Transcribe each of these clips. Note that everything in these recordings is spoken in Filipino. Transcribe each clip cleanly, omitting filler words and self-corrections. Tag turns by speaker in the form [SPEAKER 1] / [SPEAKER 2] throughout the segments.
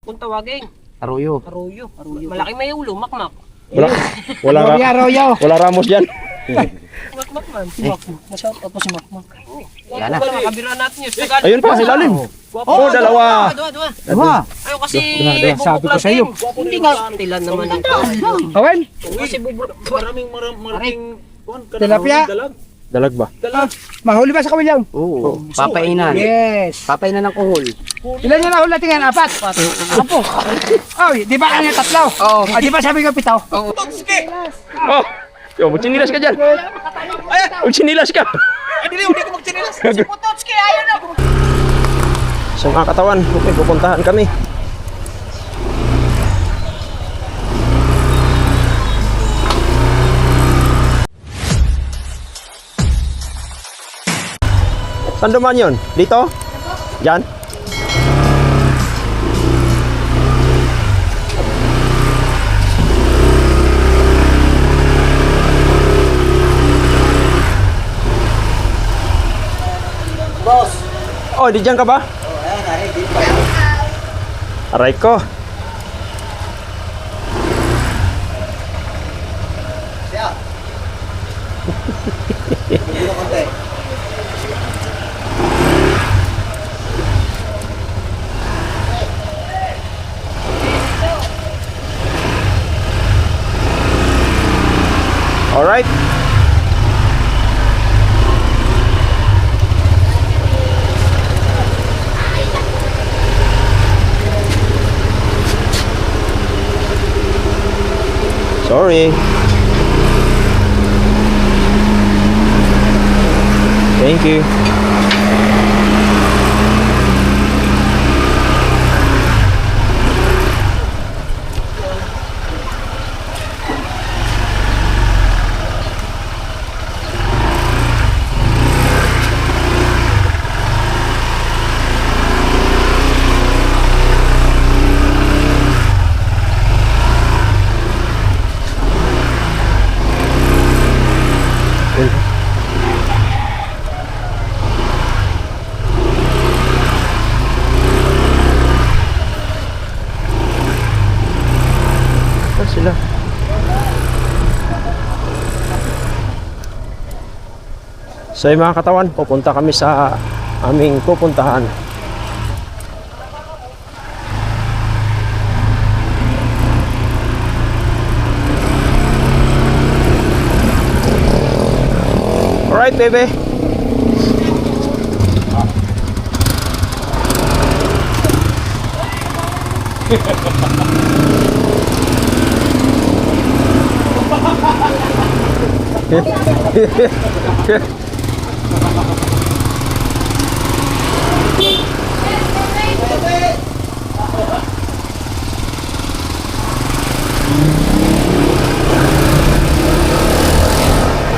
[SPEAKER 1] kung tawagin.
[SPEAKER 2] Arroyo.
[SPEAKER 1] Arroyo. Malaki may ulo, makmak.
[SPEAKER 3] Wala ramos dyan.
[SPEAKER 1] Makmak man. Si Makmak. Masyadot ako si Makmak.
[SPEAKER 2] Yan na.
[SPEAKER 1] Makabira natin yun.
[SPEAKER 3] Ayun pa, ilalim. Oh, dalawa.
[SPEAKER 1] Dua. Ayaw kasi
[SPEAKER 2] Sabi ko sa'yo.
[SPEAKER 1] Hindi nga. Tilan naman ang
[SPEAKER 2] Awen.
[SPEAKER 1] Kasi
[SPEAKER 4] Maraming
[SPEAKER 2] Tilapia.
[SPEAKER 3] Dalag ba?
[SPEAKER 2] Mahuli ba sa kawilyang?
[SPEAKER 3] Oo.
[SPEAKER 2] Papainan. Yes. Papainan ng kuhol.
[SPEAKER 5] Ilan yung nahuli natin yan? 4? Apo. Oh, di ba kanya 3?
[SPEAKER 2] Oo.
[SPEAKER 5] Ah, di ba sabi ko 7?
[SPEAKER 3] Oh, yo, magsinilas ka dyan. Magsinilas ka.
[SPEAKER 4] Hindi ko magtsinilas. Si Pototski, ayaw na.
[SPEAKER 3] So mga katawan, okay, pupuntahan kami. Saan duman yun? Dito? Diyan?
[SPEAKER 4] Boss.
[SPEAKER 3] Oh, di dyan ka ba? Aray ko. Alright. Sorry. Thank you. Sila. So mga katawan, pupunta kami sa aming pupuntahan. Alright, baby.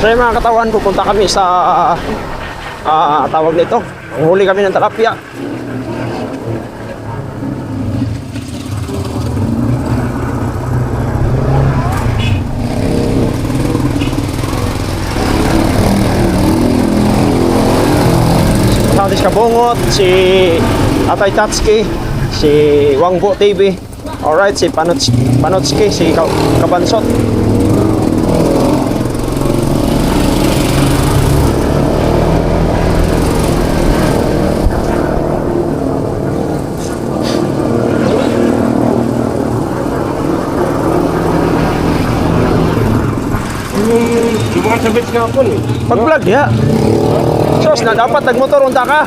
[SPEAKER 3] So mga katawan, pupunta kami sa tawag nito. Huli kami ng tilapia. Si Kabungot, si Atay Tatski, si Wangbo TV. Alright, si Panotski, si Kabansot.
[SPEAKER 4] Sumakasabit nga ako eh.
[SPEAKER 3] Pag-vlog ya. Sos na dapat nagmotor unta ka.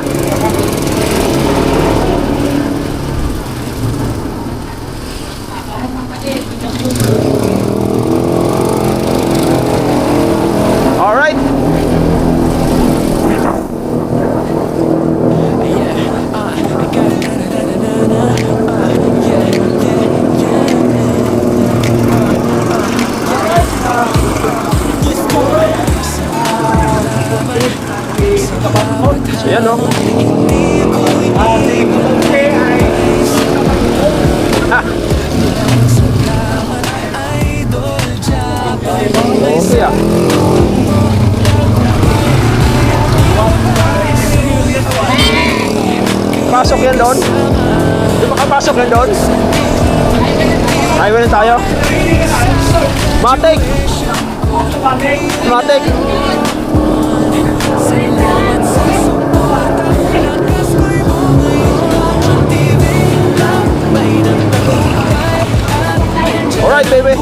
[SPEAKER 3] Alright. So yan o. Okay ah. Pasok yan doon. Di ba pasok na doon. Highway na tayo. Matik. Matik. Alright, baby.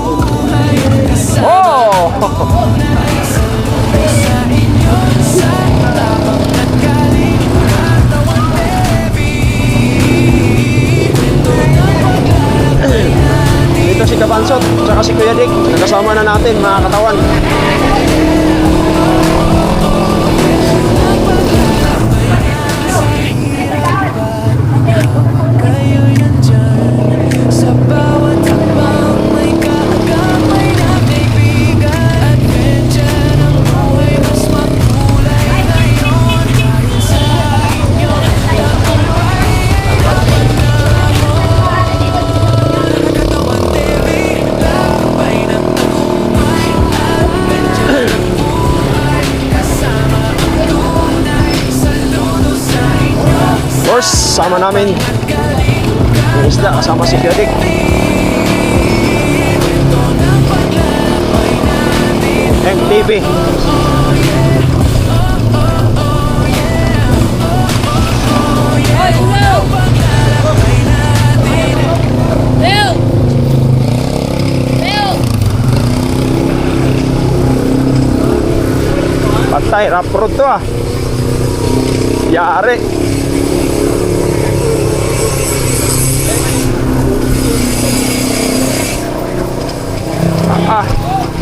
[SPEAKER 3] Oh! Dito si Kabansot, tsaka si Kuya Dick. Nakasama na natin, mga katawan. Of course, sama namin yung isda, kasama si Kuya Dick. MTV. Patay, rap road to ah. Yari.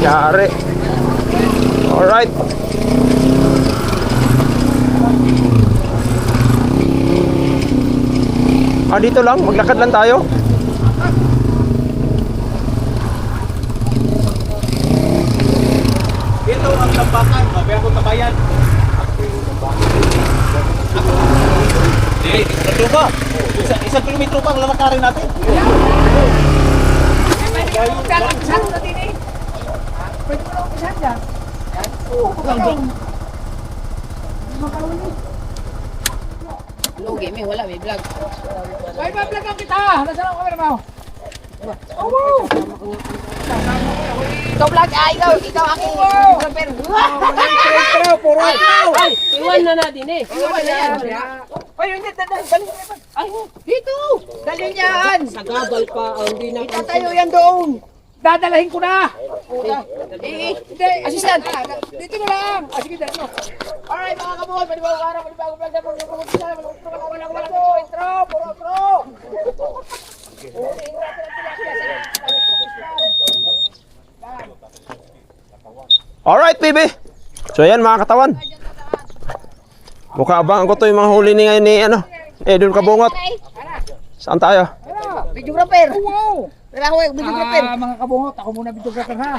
[SPEAKER 3] Yari. Alright. Dito lang, maglakad lang tayo.
[SPEAKER 4] Ito ang tambakan, mabaya ko tabayan. Ito ba? Isang kilometro pa ang lalakarin natin.
[SPEAKER 1] Lugi, may wala, may vlog.
[SPEAKER 5] Ay, ma-vlog ang kita. Nasaan ang camera mo?
[SPEAKER 1] Ikaw vlog, ikaw aking videographer. Ay, iwan na natin eh. Iwan na yan.
[SPEAKER 5] Ay, hindi, dali.
[SPEAKER 1] Ay, dito.
[SPEAKER 5] Dali yan.
[SPEAKER 1] Sagabal pa, hindi na.
[SPEAKER 5] Itatayo yan doon. Dadalahin ko na.
[SPEAKER 1] Hindi, assistant.
[SPEAKER 5] Dito na lang. Sige, dali mo.
[SPEAKER 1] Alright, mga kabuhol, panibagong araw, panibagong vlog na puro.
[SPEAKER 3] Alright, baby. So yan mga katawan. Mukha abangan ko to yung mga huli ni ngayon ni Edwin Kabungot. Saan tayo?
[SPEAKER 1] Videographer.
[SPEAKER 5] Wow.
[SPEAKER 1] Pero ako, videographer.
[SPEAKER 5] Mga kabungot, ako muna videographer ha.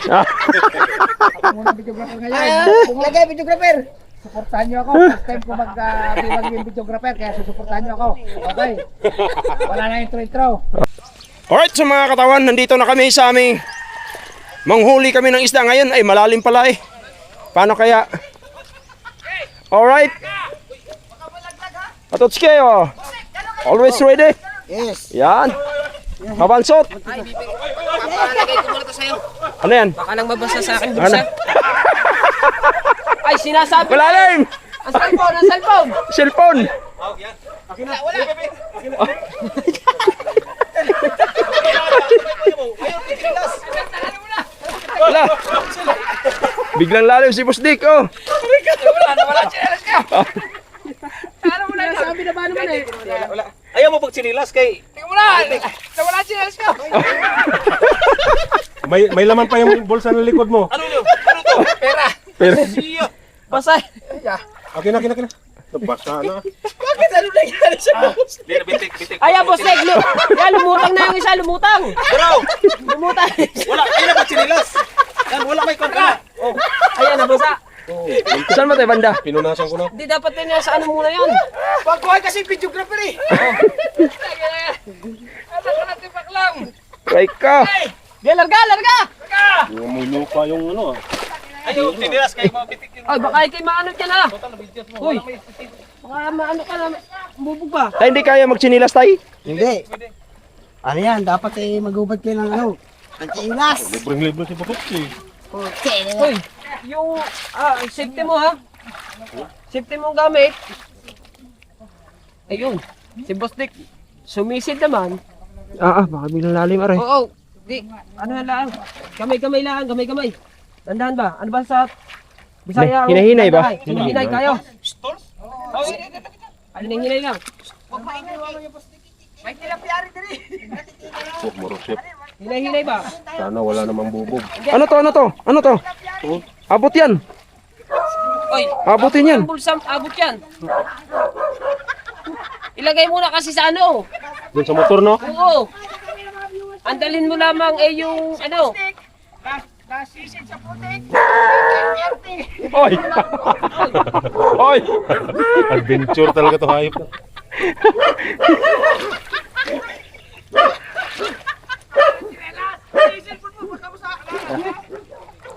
[SPEAKER 5] Ako muna videographer ngayon.
[SPEAKER 1] Lagay, videographer.
[SPEAKER 5] Suportahan niyo ako. First time ko mag-bilang yung videographer, kaya susuportahan niyo ako. Okay. Wala na intro.
[SPEAKER 3] Alright, so mga katawan, nandito na kami sa aming manghuli kami ng isda ngayon. Ay, malalim pala eh. Paano kaya? Alright. Patotski, oh. Always ready.
[SPEAKER 1] Yes.
[SPEAKER 3] Yan. Kabansot.
[SPEAKER 1] Papalagay ko muna to sa'yo.
[SPEAKER 3] Ano yan?
[SPEAKER 1] Baka nang mabasa sa akin
[SPEAKER 3] Ano?
[SPEAKER 1] bulsa. Ay, sinasabi.
[SPEAKER 3] Malalim!
[SPEAKER 1] Ang cellphone, ang cellphone.
[SPEAKER 3] Cellphone! Wala! Biglang lalim si Boss Dick, oh!
[SPEAKER 5] Nawala chinelas ka. Ano mo na sabi na ba naman eh?
[SPEAKER 4] Ayaw mo pag sinilas kay...
[SPEAKER 5] Tingnan mo na. Nawala chinelas ka.
[SPEAKER 6] May laman pa yung bulsa ng likod mo.
[SPEAKER 4] Ano yun? Ano to?
[SPEAKER 5] Pera.
[SPEAKER 3] Pero,
[SPEAKER 1] Basay.
[SPEAKER 6] Okay na. Nabasa na.
[SPEAKER 5] Bakit ano nangyari sa boss?
[SPEAKER 4] Hindi na, bitik.
[SPEAKER 1] Ay, boss Leg. Yan, lumutang na yung isa, lumutang.
[SPEAKER 4] Bro!
[SPEAKER 1] Lumutang.
[SPEAKER 4] Wala, ayaw na pag sinilas. Yan, wala may kontra. Oh.
[SPEAKER 1] Ayan, nabasa.
[SPEAKER 3] saan mo tayo banda?
[SPEAKER 6] Pinunasan ko na.
[SPEAKER 1] Hindi dapat din sa ano muna yun.
[SPEAKER 5] Pagkuhan kasi videographer eh. Ano ka natin baklang?
[SPEAKER 3] Try ka!
[SPEAKER 1] Yan, larga.
[SPEAKER 6] May lupa yung ano.
[SPEAKER 4] Ayaw, sinilas kay mga bitik yun.
[SPEAKER 1] Ay, baka ikay maano ka na. Uy, baka maano ka na. Bubog ba?
[SPEAKER 3] Tayo hindi kaya magchinilas tayo?
[SPEAKER 2] Hindi. Ano yan? Dapat magubad kayo ng ano? Antiilas.
[SPEAKER 6] Libreng-libre si Bukutsi.
[SPEAKER 1] Hoy, yung safety mo ha. Safety mo gamit. Ayun, si Boss Dick, sumisid naman.
[SPEAKER 3] Baka bilang lalim aray.
[SPEAKER 1] Oo, di, ano lang, kamay-kamay lang, kamay-kamay. Dandahan ba? Ano ba sa Bisaya?
[SPEAKER 3] Hinahinay ba?
[SPEAKER 1] Hinahinay kayo. Hinahinay lang.
[SPEAKER 6] Oh, marusip.
[SPEAKER 1] Hinahinay ba?
[SPEAKER 6] Sana wala namang bubog.
[SPEAKER 3] Ano to? Abot yan.
[SPEAKER 1] Oy,
[SPEAKER 3] Abutin yan.
[SPEAKER 1] ang bulsam, abot yan. Ilagay muna kasi sa ano.
[SPEAKER 6] Doon sa motor, no?
[SPEAKER 1] Oo. Andalin mo lamang yung ano.
[SPEAKER 6] Oy! Oy! Adventure talaga to, hayop na.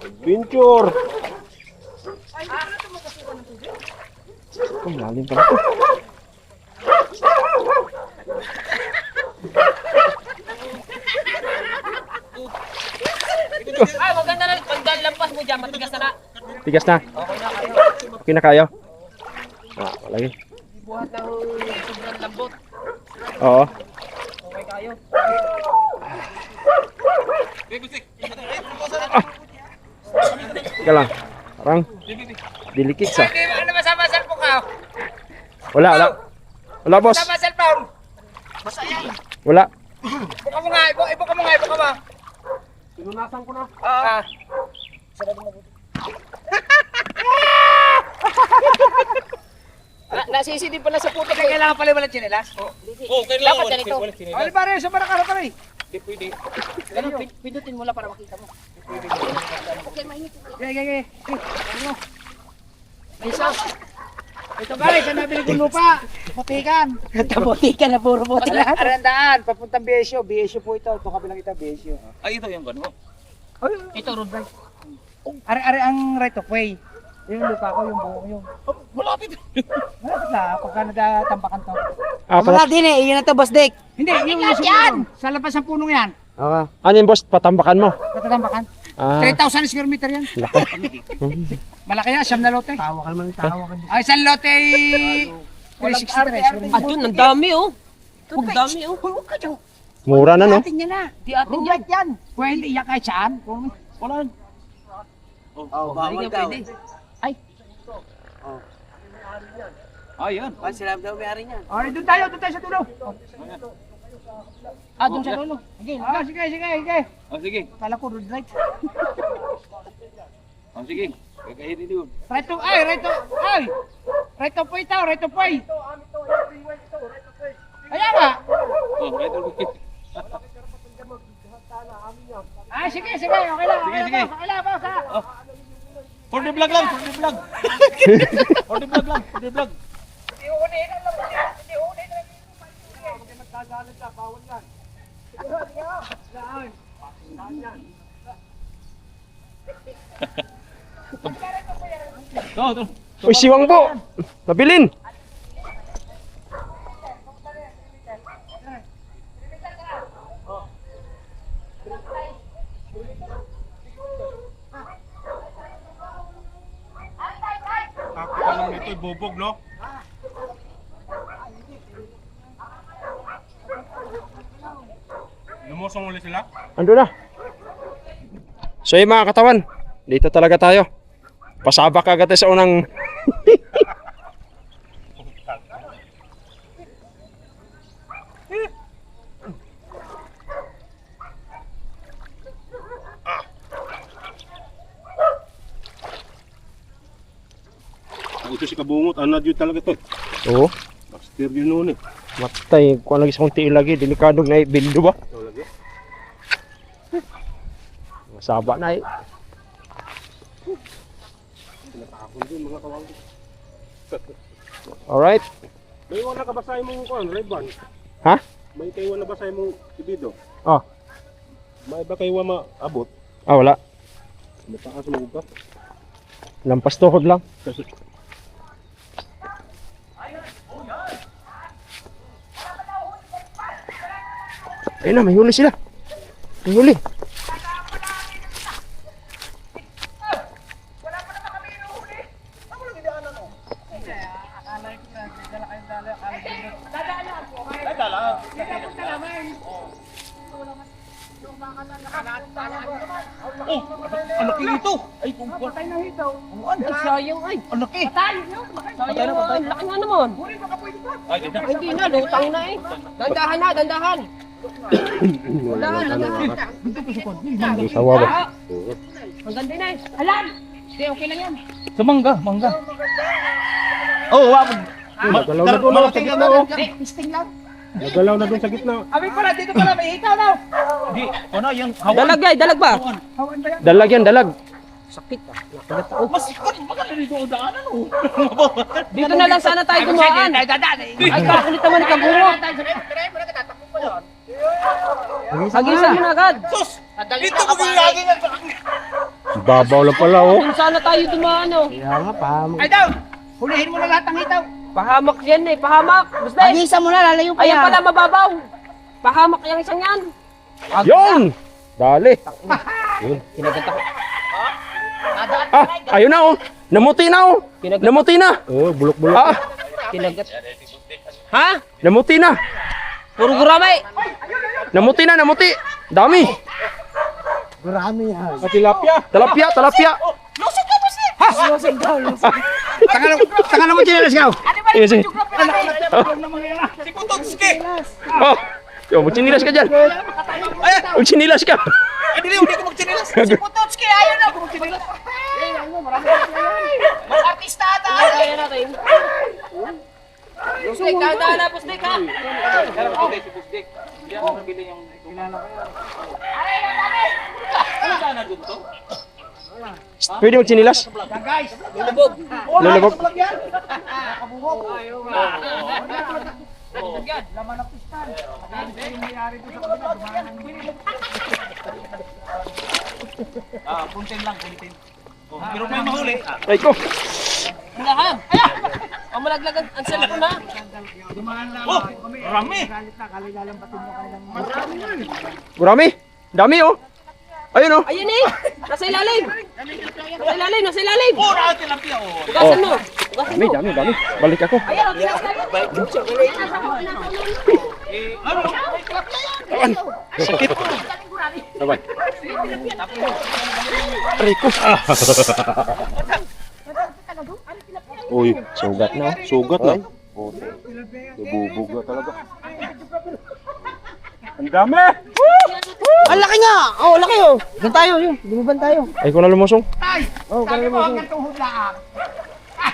[SPEAKER 6] Adventure!
[SPEAKER 3] Ang lalim pala to.
[SPEAKER 1] Ay, maganda na. Pagdal lampas mo dyan, matigas na na.
[SPEAKER 3] Tigas na. Okay na kayo? Lagi.
[SPEAKER 1] Buhat ng sobrang lambot.
[SPEAKER 3] Oo.
[SPEAKER 1] Okay kayo.
[SPEAKER 3] Teka lang. Parang dilikit sa.
[SPEAKER 5] Ano masama cellphone ka?
[SPEAKER 3] Wala. Wala, boss.
[SPEAKER 5] Masama cellphone.
[SPEAKER 3] Wala.
[SPEAKER 5] Ibuka mo nga, ibuka mo.
[SPEAKER 1] Pinunasan ko na.
[SPEAKER 5] Oo.
[SPEAKER 1] Nasisi din pala sa puto ko.
[SPEAKER 5] Kailangan pala walang tsinelas?
[SPEAKER 1] Dapat ganito.
[SPEAKER 5] Ano pare, sa para pare.
[SPEAKER 1] Ganun, pindutin mo lang para makita mo.
[SPEAKER 5] Gaya.
[SPEAKER 1] Isa.
[SPEAKER 5] Ito pare, sa nabili kong lupa. Putikan.
[SPEAKER 1] Kabuti ka na, puro buti lahat.
[SPEAKER 5] Arandaan, papuntang BSO. BSO po ito. Ito kabilang ito, BSO.
[SPEAKER 1] Ito, road bike.
[SPEAKER 5] Are ang right of way. Yung lupa ko, yung buong yung. Malapit na, pagka nagatambakan to.
[SPEAKER 2] Wala din eh. Iyan na to, Boss Dick.
[SPEAKER 5] Hindi, yung yan! Sa labas ng punong yan.
[SPEAKER 3] Okay. Ano yung boss? Patambakan mo?
[SPEAKER 5] Natatambakan. 3,000 square meter yan. Malaki yan, siyam na lote.
[SPEAKER 2] Tawa ka naman, tawa ka.
[SPEAKER 5] Ay, isang lote 363.
[SPEAKER 1] Ah, dun, ang dami oh. Ang dami oh.
[SPEAKER 5] Huwag ka dyan.
[SPEAKER 3] Mura na, no?
[SPEAKER 5] Atin yan na.
[SPEAKER 1] Di atin yan.
[SPEAKER 5] yan. Pwede iyak kahit saan. Wala.
[SPEAKER 1] Bawal daw. Ay.
[SPEAKER 5] Ayun. Sila daw may ari niyan. Ay, doon tayo sa dulo.
[SPEAKER 1] Ah, dun sa dulo.
[SPEAKER 5] Sige.
[SPEAKER 4] Sige.
[SPEAKER 5] Kala ko road right.
[SPEAKER 4] Sige. Kakahirin doon.
[SPEAKER 5] Right to, ay. Right to po ito, right to po. Ayan nga.
[SPEAKER 4] Right to po.
[SPEAKER 5] Ay, sige. Okay lang.
[SPEAKER 4] Sige.
[SPEAKER 5] Okay lang, boss ha.
[SPEAKER 4] For the vlog lang. For the vlog.
[SPEAKER 5] Hindi unin lang. Hindi unin lang. Magkagalit ka, bawal yan.
[SPEAKER 3] Uy, siwang po! Nabilin!
[SPEAKER 6] Ako pa lang ito'y bubog, no? Lumusong ulit sila?
[SPEAKER 3] Ando na. So yung mga katawan, dito talaga tayo. Pasabak agad tayo sa unang...
[SPEAKER 6] Ito si Kabungot, anad yun talaga to.
[SPEAKER 3] Oo.
[SPEAKER 6] Baxter yun noon eh.
[SPEAKER 3] Matay, kung lagi sa kong tiil lagi, delikadong na bildo ba? Masaba na eh. Alright.
[SPEAKER 6] May iwan na kabasahin mong kuhan, red band.
[SPEAKER 3] Ha?
[SPEAKER 6] May kaiwan na basahin mong ibido.
[SPEAKER 3] Oh.
[SPEAKER 6] May ba kaiwan maabot?
[SPEAKER 3] Ah, wala.
[SPEAKER 6] Mataas mo ka.
[SPEAKER 3] Lampas tuhod lang.
[SPEAKER 6] Kasi
[SPEAKER 3] Ayun na, may huli sila. May huli.
[SPEAKER 4] Oh, ang laki nito. Ay, kumpul.
[SPEAKER 1] Ay, sayang ay.
[SPEAKER 4] Ang laki.
[SPEAKER 1] Sayang, ang laki nga naman.
[SPEAKER 4] Ay, ganda.
[SPEAKER 1] Ay, hindi na, lutang na eh. Dandahan na, dandahan. Dandahan.
[SPEAKER 3] May sawa ba?
[SPEAKER 1] Ang ganda na eh. Alam! Hindi, okay lang yan.
[SPEAKER 4] Sa mangga, mangga. Oh, wow.
[SPEAKER 3] Nagalaw na doon sa gitna, oh.
[SPEAKER 1] Pisting lang.
[SPEAKER 3] Nagalaw na doon sa gitna.
[SPEAKER 5] Abi pala, dito pala, may hikaw daw.
[SPEAKER 4] Di, ano yung hawan?
[SPEAKER 1] Dalag ay, dalag ba?
[SPEAKER 5] Hawan ba yan?
[SPEAKER 3] Dalag yan, dalag.
[SPEAKER 1] Sakit ah.
[SPEAKER 4] Mas maganda dito ang daanan, oh.
[SPEAKER 1] Dito na lang sana tayo dumaan. Ay, kakulit naman ni Kaburo. Hagisan mo na agad.
[SPEAKER 4] Sus! Dito ko ginagin ang
[SPEAKER 3] Babaw lang pala, oh.
[SPEAKER 1] Kung sana tayo dumaan oh.
[SPEAKER 2] Kaya nga, pahamak.
[SPEAKER 5] Ay daw, hulihin mo na lahat ng hitaw.
[SPEAKER 1] Pahamak yan eh, pahamak. Basta eh.
[SPEAKER 2] Agisa mo na, lalayo pa
[SPEAKER 1] Ayan
[SPEAKER 2] yan.
[SPEAKER 1] pala mababaw. Pahamak yung isang yan.
[SPEAKER 3] Yun! Dali.
[SPEAKER 1] Kinaganta ko.
[SPEAKER 3] Ah, ayun na, oh. Namuti na, oh. Namuti na. Oh, bulok-bulok. Ah,
[SPEAKER 1] Kinagat. Ha?
[SPEAKER 3] namuti na.
[SPEAKER 1] Puro guramay.
[SPEAKER 3] Namuti na, namuti. Dami.
[SPEAKER 2] Marami yan.
[SPEAKER 3] Talapia, talapia.
[SPEAKER 2] Taka na mo chinelas ka.
[SPEAKER 3] Yes, eh.
[SPEAKER 4] Si Putotski!
[SPEAKER 3] Oh, yo, magsinilas ka dyan. Magsinilas ka.
[SPEAKER 4] Ay, hindi ko magchinilas. Si Putotski, ayaw na ako magchinilas.
[SPEAKER 5] Mag-artista ata.
[SPEAKER 1] Kaya natin. Pusdik, dahan na, pusdik ha.
[SPEAKER 4] Si Pusdik. Hindi ako nabili yung kilala ko yan. Ano sana doon to?
[SPEAKER 3] Pwede magsinilas?
[SPEAKER 1] Lulubog.
[SPEAKER 3] Lulubog.
[SPEAKER 4] Puntin lang, puntin. Oh, pero may mahuli.
[SPEAKER 3] Ay ko.
[SPEAKER 1] Dahan. Ayan. Ang malaglag ang cellphone ha.
[SPEAKER 4] Oh, rami.
[SPEAKER 3] Gurami. Dami, oh. Ayun, oh.
[SPEAKER 1] Ayun eh. Nasa ilalim. Nasa ilalim, nasa ilalim.
[SPEAKER 4] Oh, rahat tilapia, oh.
[SPEAKER 1] Ugasan mo. Ugasan
[SPEAKER 3] Dami,
[SPEAKER 1] mo.
[SPEAKER 3] dami, dami. Balik ako.
[SPEAKER 1] Ayan, tinas tayo.
[SPEAKER 4] Ano? May tilapia yan.
[SPEAKER 3] Sakit. Sabay. Aray ko. Uy, sugat na. Sugat na. Nabubog na talaga. Ang dami!
[SPEAKER 2] Ang laki nga! Oh, laki oh. Doon tayo, yun. Lumaban tayo.
[SPEAKER 3] Ay ko na lumusong.
[SPEAKER 2] Oh,
[SPEAKER 5] Sabi mo, hanggang tuhod lang.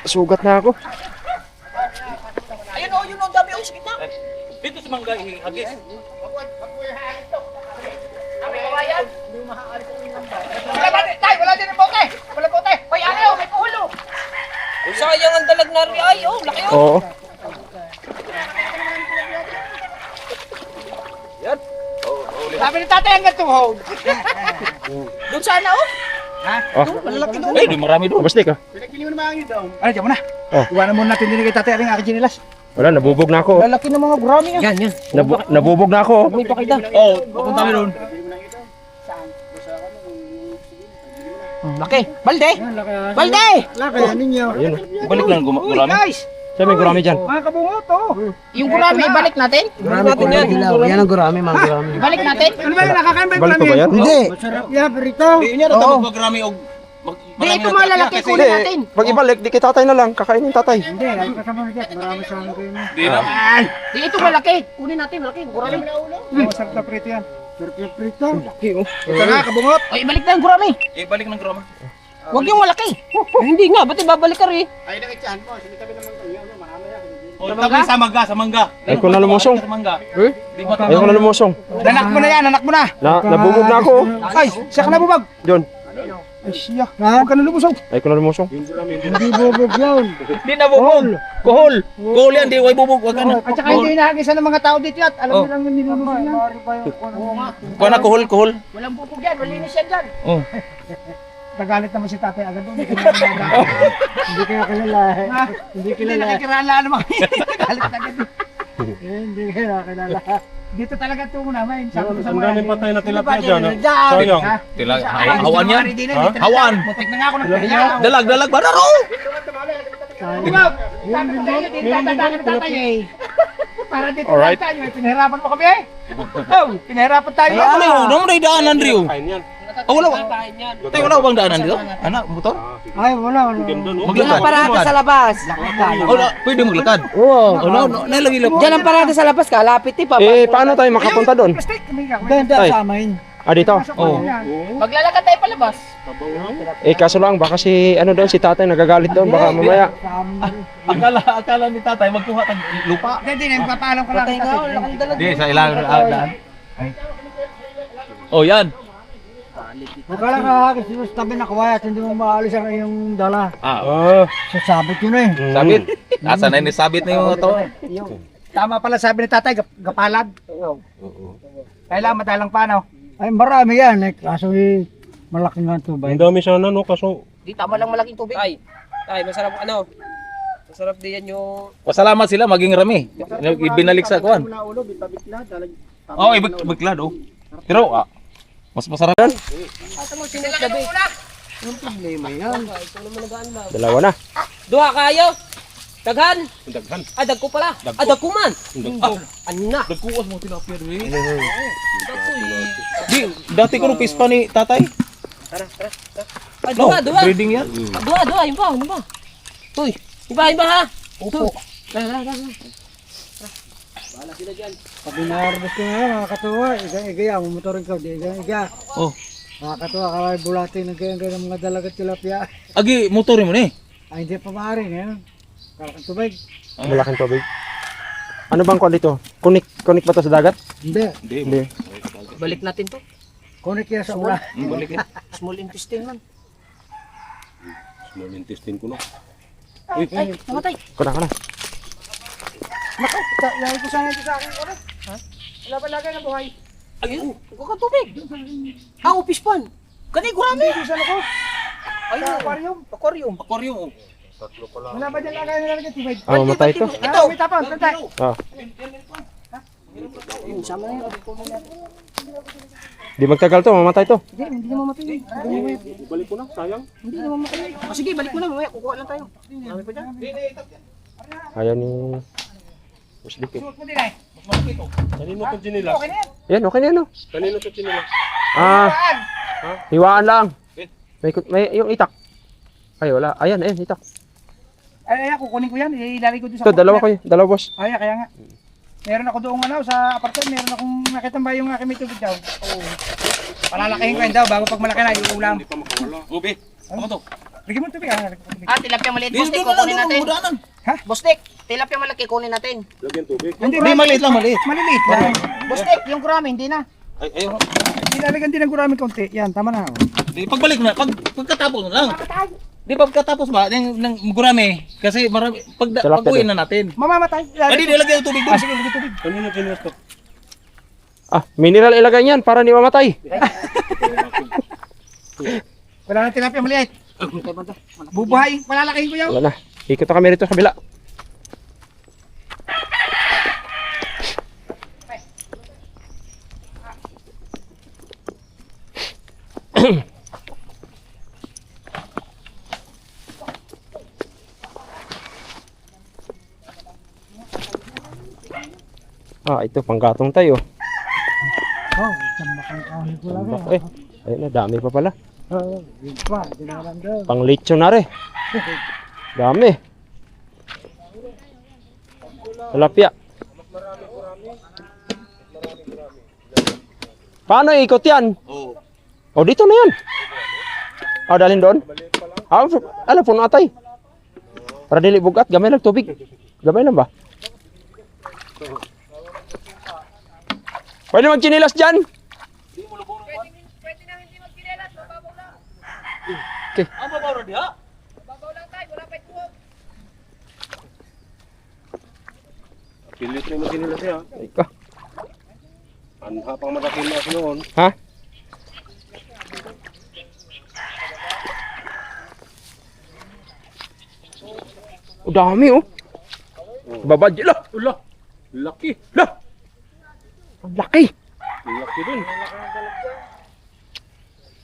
[SPEAKER 3] Sugat na ako.
[SPEAKER 5] Ayun o, yun o, dami o, sige na.
[SPEAKER 4] Dito sa mangga, ihagis.
[SPEAKER 5] Wala din ang bote. Wala bote. Hoy, ano yun, may puhulo.
[SPEAKER 1] Sayang ang dalag na rin. Ay, oh, laki oh.
[SPEAKER 3] Oo.
[SPEAKER 5] Sabi ni tatay hanggang tuhod. Doon sana o.
[SPEAKER 3] Oh,
[SPEAKER 4] Ay, di marami doon.
[SPEAKER 3] kabastik ah.
[SPEAKER 5] Ano, diyan mo na.
[SPEAKER 3] Oh.
[SPEAKER 5] Iwanan muna natin din kay tatay ang aking chinilas.
[SPEAKER 3] Wala, nabubog na ako.
[SPEAKER 5] Lalaki ng mga gurami yan.
[SPEAKER 1] Yan, yan.
[SPEAKER 3] Nabubog na ako.
[SPEAKER 1] May pakita.
[SPEAKER 4] Oh, pupunta kami doon.
[SPEAKER 5] Laki. Balde. Balde.
[SPEAKER 2] Laki yan ninyo.
[SPEAKER 3] Ayun.
[SPEAKER 4] Balik lang gurami.
[SPEAKER 5] Guys,
[SPEAKER 3] Saan may gurami dyan?
[SPEAKER 5] mga kabungot oh.
[SPEAKER 1] Yung gurami, balik natin.
[SPEAKER 2] Gurami ko yan. Yan ang gurami, mga gurami.
[SPEAKER 1] Balik natin.
[SPEAKER 5] Ano ba yung nakakain ba yung
[SPEAKER 3] Balik ko ba
[SPEAKER 5] gurami?
[SPEAKER 3] yan?
[SPEAKER 2] Hindi. Yeah, perito.
[SPEAKER 4] Di niya na
[SPEAKER 5] Oo.
[SPEAKER 4] tapos magrami og...
[SPEAKER 1] Di, ito mga lalaki kunin natin.
[SPEAKER 3] Pag ibalik, di kay tatay na lang. Kakainin tatay.
[SPEAKER 2] Hindi, ay kasama na dyan. Marami sa ano kayo na.
[SPEAKER 4] Di na.
[SPEAKER 1] Di, ito malaki. Kunin natin, malaki. Gurami.
[SPEAKER 5] Masarap na prito yan.
[SPEAKER 2] Perito.
[SPEAKER 5] Ito na, kabungot.
[SPEAKER 1] Ay, balik na yung gurami.
[SPEAKER 4] Ibalik ng grama.
[SPEAKER 1] Huwag yung malaki. Hindi nga, ba't ibabalik ka rin?
[SPEAKER 4] Oh, tabi sa mangga.
[SPEAKER 3] Ay ko na lumusong.
[SPEAKER 4] Sa mangga. Di mo
[SPEAKER 3] Ay ko na lumusong.
[SPEAKER 5] Nanak mo na yan, nanak mo na.
[SPEAKER 3] Nabubog na ako.
[SPEAKER 5] Ay, siya ka nabubag.
[SPEAKER 3] Yun.
[SPEAKER 5] Ay, siya. Huwag ka na lumusog.
[SPEAKER 3] Ay ko na lumusong.
[SPEAKER 2] Hindi bubog yun.
[SPEAKER 4] Di na bubog. Kuhol. Kuhol yan, di way bubog. Wag ka na.
[SPEAKER 5] At saka hindi nahagisan ng mga tao dito at alam nilang yung nilulunod yan.
[SPEAKER 4] Kuha na kuhol.
[SPEAKER 1] Walang bubog yan, malinis yan dyan.
[SPEAKER 4] Oh.
[SPEAKER 5] Nagalit naman si tatay agad doon. Hindi kaya kilala. Hindi kilala. Hindi nakikilala naman. Nagalit agad.
[SPEAKER 2] Hindi kaya kilala.
[SPEAKER 5] Dito talaga tungo namin. Sabi ko sa
[SPEAKER 6] Ang
[SPEAKER 5] mga...
[SPEAKER 6] daming patay na tilapia
[SPEAKER 5] Hindi ba,
[SPEAKER 6] dyan, ah.
[SPEAKER 5] dyan.
[SPEAKER 6] Sayang.
[SPEAKER 5] Ha?
[SPEAKER 4] Tila,
[SPEAKER 5] Sa-
[SPEAKER 4] hawan yan.
[SPEAKER 5] Di na,
[SPEAKER 4] Ha?
[SPEAKER 5] dito na-
[SPEAKER 4] Hawan.
[SPEAKER 5] Mutik na nga ako nagpahiya.
[SPEAKER 4] Dalag ba na ro?
[SPEAKER 5] Di ba? Sabi ko sa inyo, dito tatatakan ng tatay eh. Para dito
[SPEAKER 3] Alright.
[SPEAKER 5] tayo, eh. Pinahirapan mo kami eh. Oh, pinahirapan tayo.
[SPEAKER 4] Ano yun? Ano mo na idaanan Rio?
[SPEAKER 6] Kain yan.
[SPEAKER 4] Wala ba?
[SPEAKER 1] Kain yan.
[SPEAKER 4] Tayo wala bang daanan dito? Anak, motor?
[SPEAKER 5] Ay, wala.
[SPEAKER 6] Ganda, no?
[SPEAKER 4] Maglakad.
[SPEAKER 2] Parada sa labas.
[SPEAKER 4] Wala, pwede maglakad.
[SPEAKER 2] Oo.
[SPEAKER 4] Ano, nalagi lang.
[SPEAKER 2] Diyan ang parada sa labas, kalapit eh.
[SPEAKER 3] Eh, paano tayo makapunta doon?
[SPEAKER 5] Mistake kami ka.
[SPEAKER 3] Ay.
[SPEAKER 5] sa amin.
[SPEAKER 3] Ah, dito?
[SPEAKER 4] Oo.
[SPEAKER 2] Maglalakad tayo palabas.
[SPEAKER 3] Eh, kaso lang, baka si, ano doon, si tatay nagagalit doon, baka mamaya.
[SPEAKER 4] Akala ni tatay magkuha ng lupa.
[SPEAKER 5] Hindi, nagpapaalam ko lang.
[SPEAKER 2] Patay nga, lakang dalag.
[SPEAKER 4] Di, sa ilang daan. Oh, yan.
[SPEAKER 5] Huwag ka lang kakakis dito sa tabi na kawaya at hindi mo maalis ang iyong dala.
[SPEAKER 3] Ah,
[SPEAKER 5] Sasabit yun eh.
[SPEAKER 4] Sabit. Nasa na ni sabit na yung ito.
[SPEAKER 5] Tama pala sabi ni tatay, gapalag. Kailangan madalang panaw. Ay, marami yan eh. Kaso eh, malaki nga tubay.
[SPEAKER 6] Ang dami sana, no? Kaso,
[SPEAKER 2] Di tama lang malaking tubig.
[SPEAKER 1] Tay, masarap ano? Masarap din yan yung...
[SPEAKER 4] Pasalamat sila maging rami. Ibinalik sa kuan. Oh, ibiklad oh. Pero mas masarap.
[SPEAKER 3] dalawa na.
[SPEAKER 1] Duha kayo! Daghan!
[SPEAKER 6] daghan.
[SPEAKER 1] Dagko pala! Dagkuman! Anak!
[SPEAKER 4] Nagkuwas mo tilapia rin. Di, dati ko nung pispa ni tatay. No,
[SPEAKER 1] Duha!
[SPEAKER 4] breeding yan.
[SPEAKER 1] Duha! Yung pa! Yung pa! Uy! Yung pa ha! Upo!
[SPEAKER 5] Pag inarvest ko nga, makakatuwa. Igaya, mumotorin ko. Iga.
[SPEAKER 4] Oh,
[SPEAKER 5] Makakatuwa ka lang bulati ng kaya ng mga dalagat tilapia.
[SPEAKER 4] agi motorin mo ni.
[SPEAKER 5] Ay, hindi pa maaari ngayon. Kalakang tubig.
[SPEAKER 3] Malaking tubig. Ano bang kuwan dito? Kunik ba to sa dagat?
[SPEAKER 5] Hindi.
[SPEAKER 3] Hindi.
[SPEAKER 2] Balik natin to.
[SPEAKER 5] Kunik yan sa ula.
[SPEAKER 2] Small intestine lang.
[SPEAKER 6] Small intestine ko, no?
[SPEAKER 2] Ay, namatay.
[SPEAKER 3] Kuna.
[SPEAKER 5] Naku, lagi ko sana ito sa akin. Ha? Wala pa lagay ng buhay.
[SPEAKER 2] Ayun, huwag kang tubig. Upis pan. Kanay gurami.
[SPEAKER 5] Dito sa lako.
[SPEAKER 2] Ayun,
[SPEAKER 5] Sa aquarium.
[SPEAKER 2] aquarium.
[SPEAKER 4] Aquarium.
[SPEAKER 5] Wala ba dyan lagay ng tubig?
[SPEAKER 3] Oh, matay ito.
[SPEAKER 5] Ito. May tapon. Tantay.
[SPEAKER 3] Ah,
[SPEAKER 2] Ayun, sama na yun.
[SPEAKER 3] di magtagal to, mamatay to.
[SPEAKER 2] Hindi na mamatay.
[SPEAKER 6] Balik ko na, sayang.
[SPEAKER 2] Hindi na mamatay. Sige, balik mo na. Mamaya, kukuha lang tayo. Dami pa dyan.
[SPEAKER 3] Ayaw ni Muslik eh.
[SPEAKER 5] Suot mo din ay.
[SPEAKER 6] Kanino to chinilas?
[SPEAKER 5] Okay na yan.
[SPEAKER 3] Yan, okay na yan, no?
[SPEAKER 6] Kanino to chinilas?
[SPEAKER 3] Ah,
[SPEAKER 5] Saan?
[SPEAKER 3] hiwaan lang. May yung itak. Ay, wala. Ayan, itak.
[SPEAKER 5] Ay, kukunin ko yan. Ilalagay ko doon sa...
[SPEAKER 3] Ito, dalawa kayo. Dalawa, boss.
[SPEAKER 5] Ay, kaya nga. Meron ako doon sa apartment. Meron akong nakita ba yung aking may tubig daw. Oo. Palalakihin ko yan daw bago pag malaki na yung ulam.
[SPEAKER 6] Hindi pa makawala.
[SPEAKER 4] Ubi. Ano to?
[SPEAKER 5] Bigyan mo ng tubig. Lagyan ko ng tubig.
[SPEAKER 2] Tilapia maliit.
[SPEAKER 4] Dito
[SPEAKER 2] Bustik,
[SPEAKER 4] na lang
[SPEAKER 2] kukunin
[SPEAKER 4] doon
[SPEAKER 2] natin.
[SPEAKER 4] mudaanan.
[SPEAKER 2] Bustik, tilapia malaki, kunin natin.
[SPEAKER 6] Lagyan tubig.
[SPEAKER 5] Hindi,
[SPEAKER 4] Di maliit lang maliit.
[SPEAKER 5] Maliliit lang.
[SPEAKER 2] Bustik, yung gurami, hindi na.
[SPEAKER 4] Ay, ayun.
[SPEAKER 5] Nilalagyan din ng gurami konti. Yan, tama na.
[SPEAKER 4] Di pagbalik na, pagkatapos na lang. Di pagkatapos ba ng gurami kasi marami pag-uwi na natin.
[SPEAKER 5] Mamamatay.
[SPEAKER 4] Ay, di nilagay yung tubig doon.
[SPEAKER 5] Sige, lagyan tubig.
[SPEAKER 6] Kanino chinilas to?
[SPEAKER 3] Ah, mineral ilagay niyan para di mamatay.
[SPEAKER 5] Wala na tilapia maliit. Bubuhayin. Palalakihin ko yan.
[SPEAKER 3] Wala na. Ikot na kami rito sa kabila. Ah, ito panggatong tayo.
[SPEAKER 5] Oh, tambakang kahoy ko lang.
[SPEAKER 3] Tambak eh. Ayun na, dami pa pala.
[SPEAKER 5] Oh, yun pa. Dinaran daw.
[SPEAKER 3] Pang lechon na rin. Dami. Tilapia. Paano ikot yan?
[SPEAKER 4] Oo.
[SPEAKER 3] Oh, dito na yan. Oh, dalhin doon. Ah, alam po atay. Para dili bugat, gamay lang tubig. Gamay lang ba? Pwede magchinilas dyan? Okay.
[SPEAKER 4] Ang babaw na diha.
[SPEAKER 6] Pilit rin mo chinilas siya.
[SPEAKER 3] Ikaw.
[SPEAKER 6] Anha pang madakin na noon.
[SPEAKER 3] Ha? Oh, dami oh. Babadya lah.
[SPEAKER 6] Ula, laki.
[SPEAKER 3] Lah. Ang laki.
[SPEAKER 6] Ang laki dun.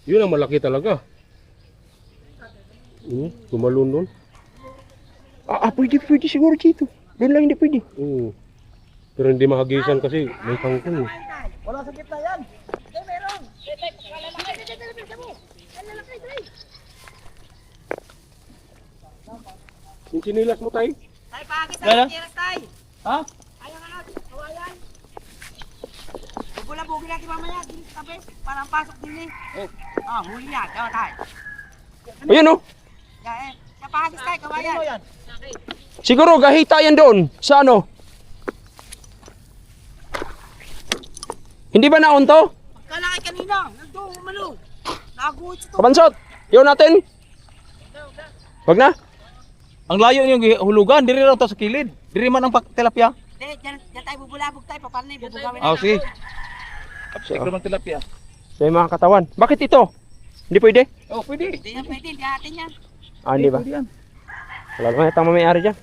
[SPEAKER 6] Yun ang malaki talaga. Tumalon dun.
[SPEAKER 3] Pwede siguro dito. Doon lang hindi pwede.
[SPEAKER 6] Oo. Pero hindi mahagisan kasi may kangkong.
[SPEAKER 5] Wala sa gitna yan.
[SPEAKER 6] Yung sinilas mo tayo.
[SPEAKER 2] Tay, pagis
[SPEAKER 4] Wala?
[SPEAKER 2] na tiras, tay.
[SPEAKER 4] Ha?
[SPEAKER 2] Ayaw ka na, kawayan. Bubulabugin natin mamaya, dinis tabi. Parang pasok din eh. Huli yan. Daw, tay.
[SPEAKER 3] Ayun oh.
[SPEAKER 2] Yan, sa pagis, tay, kawayan.
[SPEAKER 3] Siguro gahita yan doon. Sa ano? Hindi ba naon to?
[SPEAKER 2] Kalaki kanina, nandun, umalo. Naguhit sa to.
[SPEAKER 3] Kabansot, yun natin. Wag na.
[SPEAKER 4] Ang layo niyong hulugan, diri raw to sa kilid. Diri man ang tilapia.
[SPEAKER 2] Dyan tayo bubulabog tayo, paano na bubugawin
[SPEAKER 4] Ah,
[SPEAKER 2] natin.
[SPEAKER 4] sige. Absek naman tilapia.
[SPEAKER 3] Sa mga katawan. Bakit ito? Hindi pwede?
[SPEAKER 4] Oh, pwede.
[SPEAKER 2] Hindi yan pwede, hindi atin yan.
[SPEAKER 3] Hindi ba?
[SPEAKER 4] Pwede yan.
[SPEAKER 3] Wala naman itang mamayari dyan.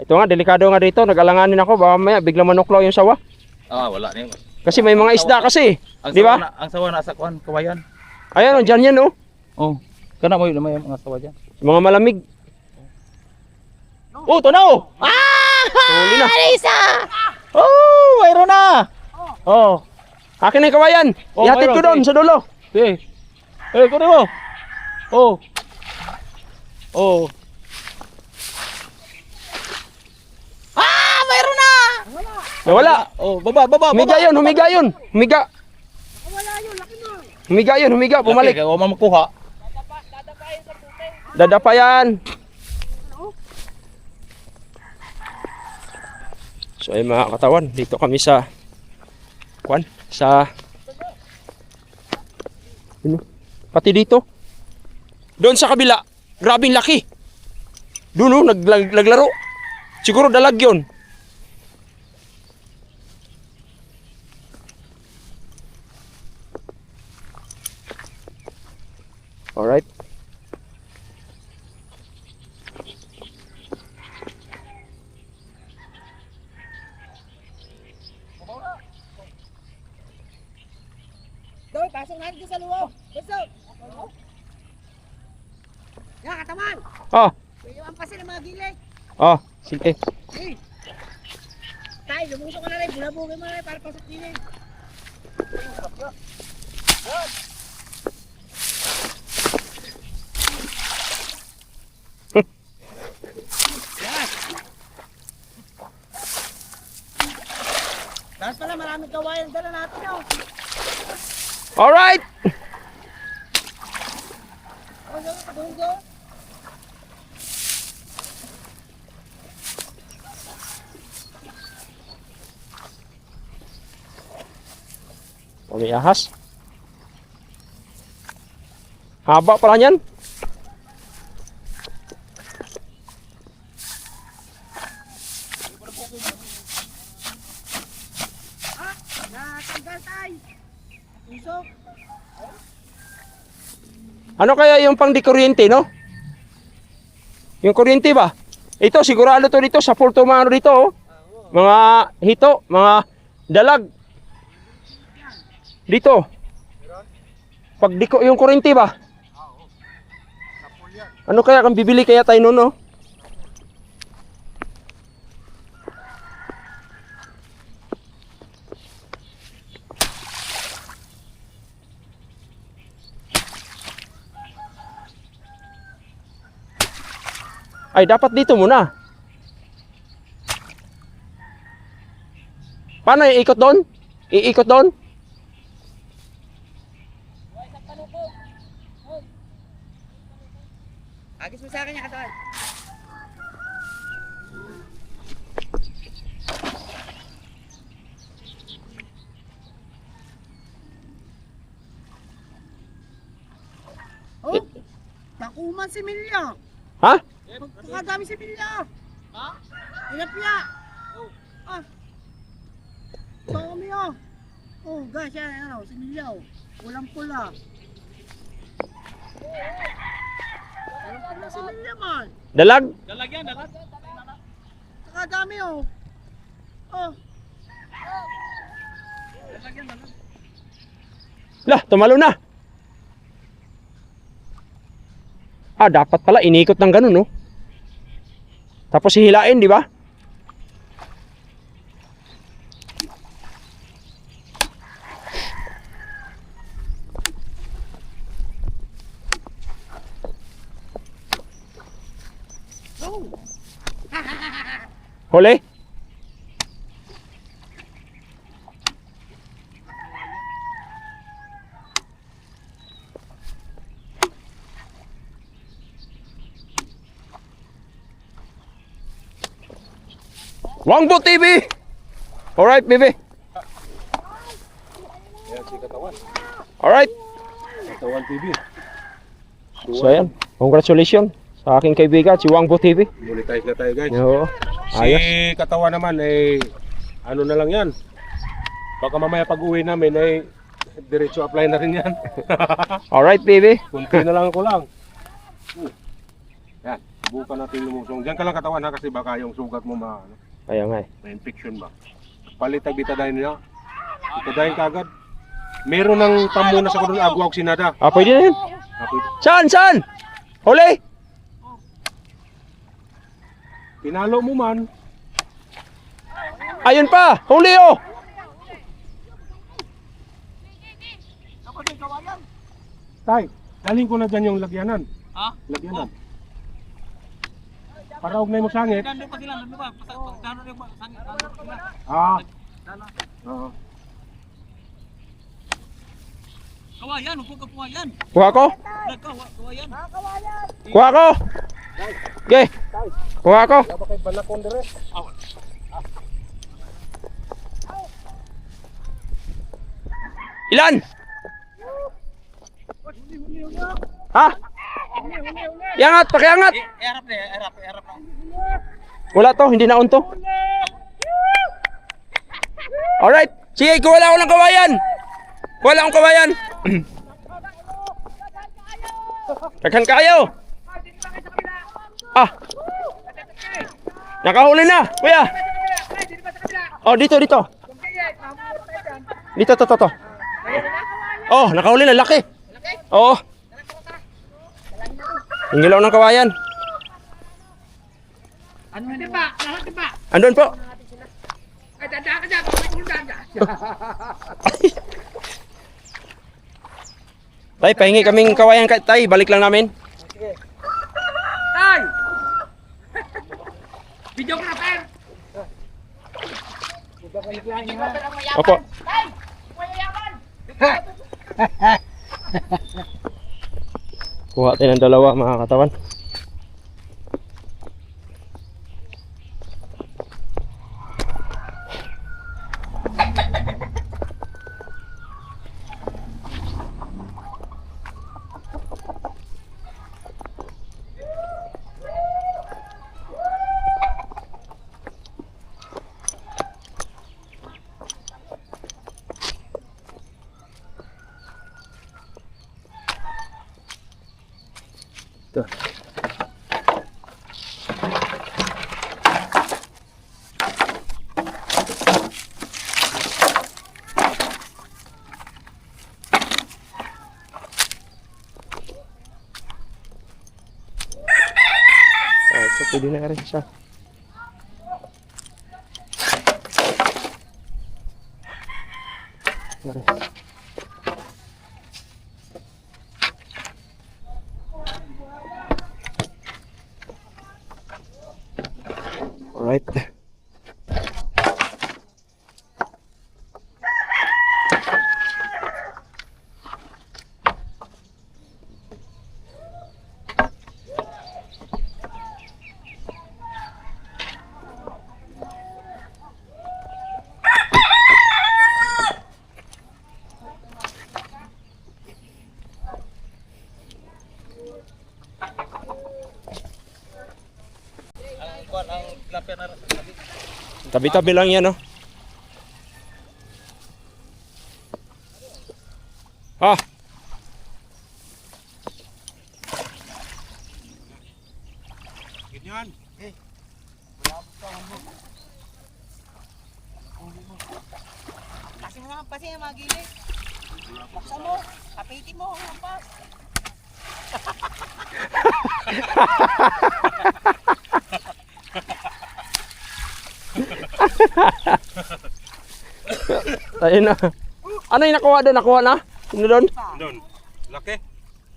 [SPEAKER 3] Ito nga, delikado nga dito. Nag-alanganin ako. Baka mamaya biglang manuklaw yung sawa.
[SPEAKER 4] Wala na yun.
[SPEAKER 3] Kasi may mga isda kasi. Di ba?
[SPEAKER 4] Ang sawa na sa kuan, kawayan.
[SPEAKER 3] Ayan, dyan yan oh.
[SPEAKER 4] Oh. Kana mo yun may mga sawa diyan.
[SPEAKER 3] Mga malamig.
[SPEAKER 4] Oh, tunaw.
[SPEAKER 3] Huli na.
[SPEAKER 4] Oh, mayroon na. Oh.
[SPEAKER 3] Akin na yung kawayan.
[SPEAKER 4] Oh,
[SPEAKER 3] Ihatid ko
[SPEAKER 4] mayroon,
[SPEAKER 3] doon sa dulo.
[SPEAKER 4] Sige. Kunin mo. Oh. Oh.
[SPEAKER 3] Nawala.
[SPEAKER 4] Oh, baba.
[SPEAKER 3] Humiga yun, humiga yun. Humiga. Humiga yun, humiga. Bumalik.
[SPEAKER 4] Kaya wala makuha.
[SPEAKER 3] Dadapa yan. So ay mga katawan, dito kami sa pati dito. Doon sa kabila, grabing laki. Doon oh, naglaro. Siguro dalag yun. Alright.
[SPEAKER 2] Doy, pasok natin dyan sa loob. Pasok. Yan, kataman.
[SPEAKER 3] Oh,
[SPEAKER 2] Iwan pa sila mga gilid.
[SPEAKER 3] sige.
[SPEAKER 2] Tay, lumusok ka na rin. Bulabugin mo na rin para pasok gilid. Tapos pala maraming kawayan dala natin oh.
[SPEAKER 3] Alright.
[SPEAKER 2] Bungo.
[SPEAKER 3] May ahas. Haba pala niyan.
[SPEAKER 2] Natanggal tayo. Usok.
[SPEAKER 3] Ano kaya yung pang kuryente, no? Yung kuryente ba? Ito, sigurado to dito sa Porto Mano dito, oh. Mga hito, mga dalag. Dito. Pag diko yung kuryente ba? Ano kaya kung bibili kaya tayo noon, no? Ay, dapat dito muna. Paano iikot doon? Iikot doon?
[SPEAKER 2] Agis mo sa akin yung katawan. Oh, nakuman si Milya.
[SPEAKER 3] Ha?
[SPEAKER 2] Pagkakadami si Milya. Ha? Ilapya. Ah. Dami ah. Oh, guys, yan ano, si Milya. Walang pula. Walang pula si Milya man.
[SPEAKER 3] Dalag?
[SPEAKER 2] Kakadami oh. Oh.
[SPEAKER 3] Lah, tumalo na. Ah, dapat pala inikot ng ganun, no? Tapos hihilain, di ba? Huli? Wangbo TV! Alright, baby. Alright.
[SPEAKER 6] Katawan TV.
[SPEAKER 3] So, ayan. Congratulations sa aking kaibigan, si Wangbo TV.
[SPEAKER 6] Monetize na tayo guys.
[SPEAKER 3] Oo.
[SPEAKER 6] Si Katawan naman eh, ano na lang yan. Baka mamaya pag uwi namin eh, diretso apply na rin yan.
[SPEAKER 3] Alright, baby.
[SPEAKER 6] Kunti na lang ako lang. Yan, subukan natin lumusong. Diyan ka lang Katawan ha, kasi baka yung sugat mo
[SPEAKER 3] Ayan nga eh.
[SPEAKER 6] may infection ba. Palitag bitadine niya. Bitadine kagad. Meron ng pamuna sa kudong agwag sinada.
[SPEAKER 3] Ah, pwede na yun. Saan? Saan? Huli?
[SPEAKER 6] Pinalo mo man.
[SPEAKER 3] Ayun pa! Huli oh!
[SPEAKER 6] Tay, daling ko na dyan yung lagyanan. Ha? Lagyanan. Para huwag na mo sangit. Ah. Oo.
[SPEAKER 2] Kawayan, huwag ka kawayan.
[SPEAKER 3] Kuha ko?
[SPEAKER 2] Kawayan.
[SPEAKER 3] Kuha ko! Okay. Kuha ko.
[SPEAKER 6] Bakit balakon dire?
[SPEAKER 3] Ilan? Ha? Iangat, pakiangat.
[SPEAKER 2] Erap na.
[SPEAKER 3] Wala to, hindi na unto. Alright. Sige, kuha lang ako ng kawayan. Kuha lang akong kawayan. Daghan kayo. Ah. Nakahuli na, kuya. Oh, dito. Dito, to. Oh, nakahuli na, laki. Oo. Hingilaw ng kawayan. Andun po. Tay, pahingi kaming kawayan kay Tay, balik lang namin.
[SPEAKER 2] Tay! Video ka na, Tay!
[SPEAKER 3] Opo. Kuha tayo ng dalawa mga katawan. Ito pwede na rin siya. Alright. Tabi-tabi lang yan, oh. Ah.
[SPEAKER 6] Ganyan.
[SPEAKER 2] Pasing Lapitin mo, lampas.
[SPEAKER 3] Ayun na. Ano yung nakuha doon? Nakuha na? Sino doon?
[SPEAKER 6] Doon. Laki.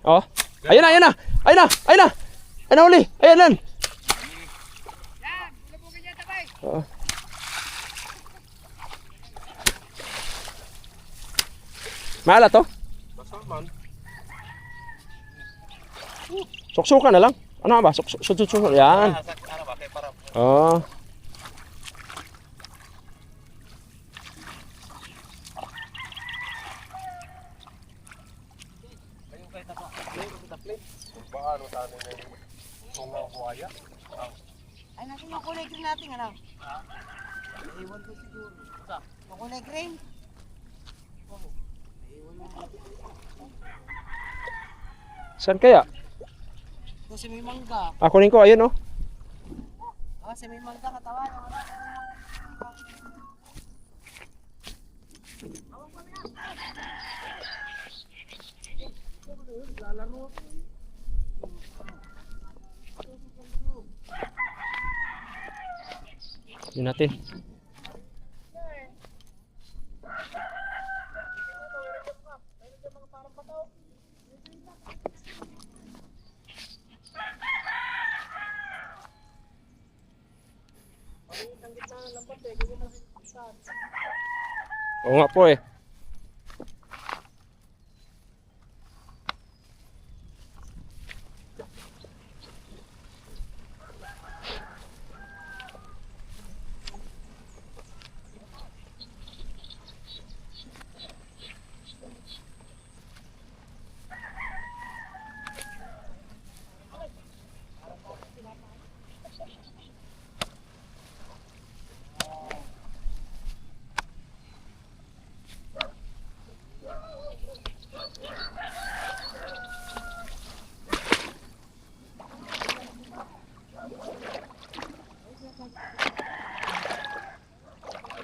[SPEAKER 3] Oh. Ayun na, ayun na. Ayun na, ayun na. Ayun na huli. Ayun na. Oo. Mahal to?
[SPEAKER 6] Masaman.
[SPEAKER 3] Suksukan na lang. Ano ba? Suksuk. Yan. Oh.
[SPEAKER 2] Ay, natin yung kulay green natin, ano? Iwan ko siguro. Yung kulay green.
[SPEAKER 3] Saan kaya?
[SPEAKER 2] Kung si may mangga.
[SPEAKER 3] Kunin ko. Ayun oh.
[SPEAKER 2] Oh, si may mangga katawan.
[SPEAKER 3] Yun natin. Oo nga po eh.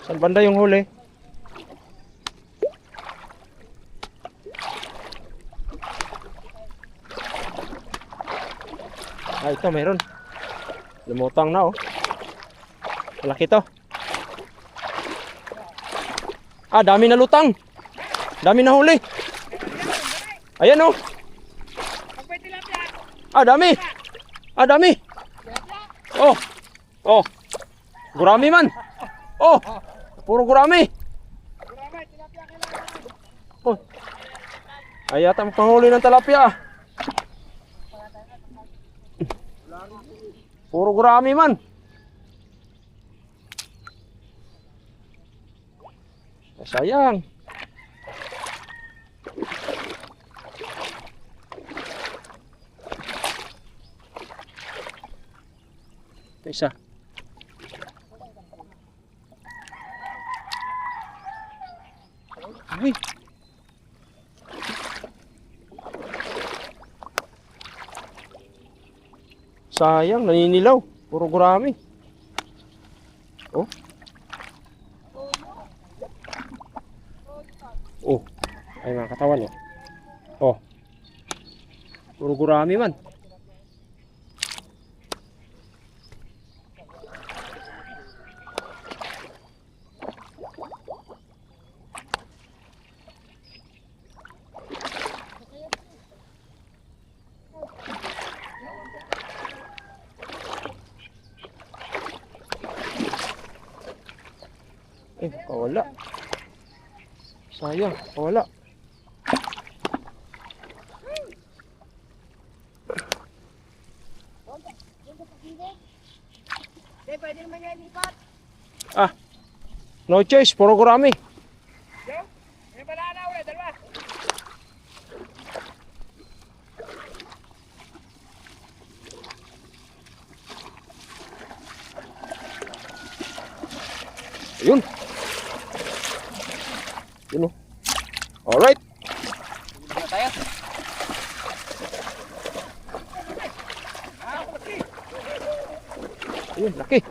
[SPEAKER 3] Saan banda yung huli? Ito meron. Lumutang na oh. Malaki to. Dami na lutang. Dami na huli. Ayan oh. Dami. Dami. Oh. Oh. Gurami man. Oh. Puro gurami. Oh. Ay yata panghuli ng talapia. Puro gurami man. Sayang. Isa. Uy. Sayang, naninilaw. Puro gurami. Oh. Oh. Ay mga katawan oh. Oh. Puro gurami man. Wala. Sayang, wala.
[SPEAKER 2] Pwede naman yan lipat.
[SPEAKER 3] No choice, puro gurami.
[SPEAKER 2] May banana ulit, dalawa.
[SPEAKER 3] Yun. Yun oh. Alright.
[SPEAKER 2] Tayo.
[SPEAKER 3] Ayun, laki.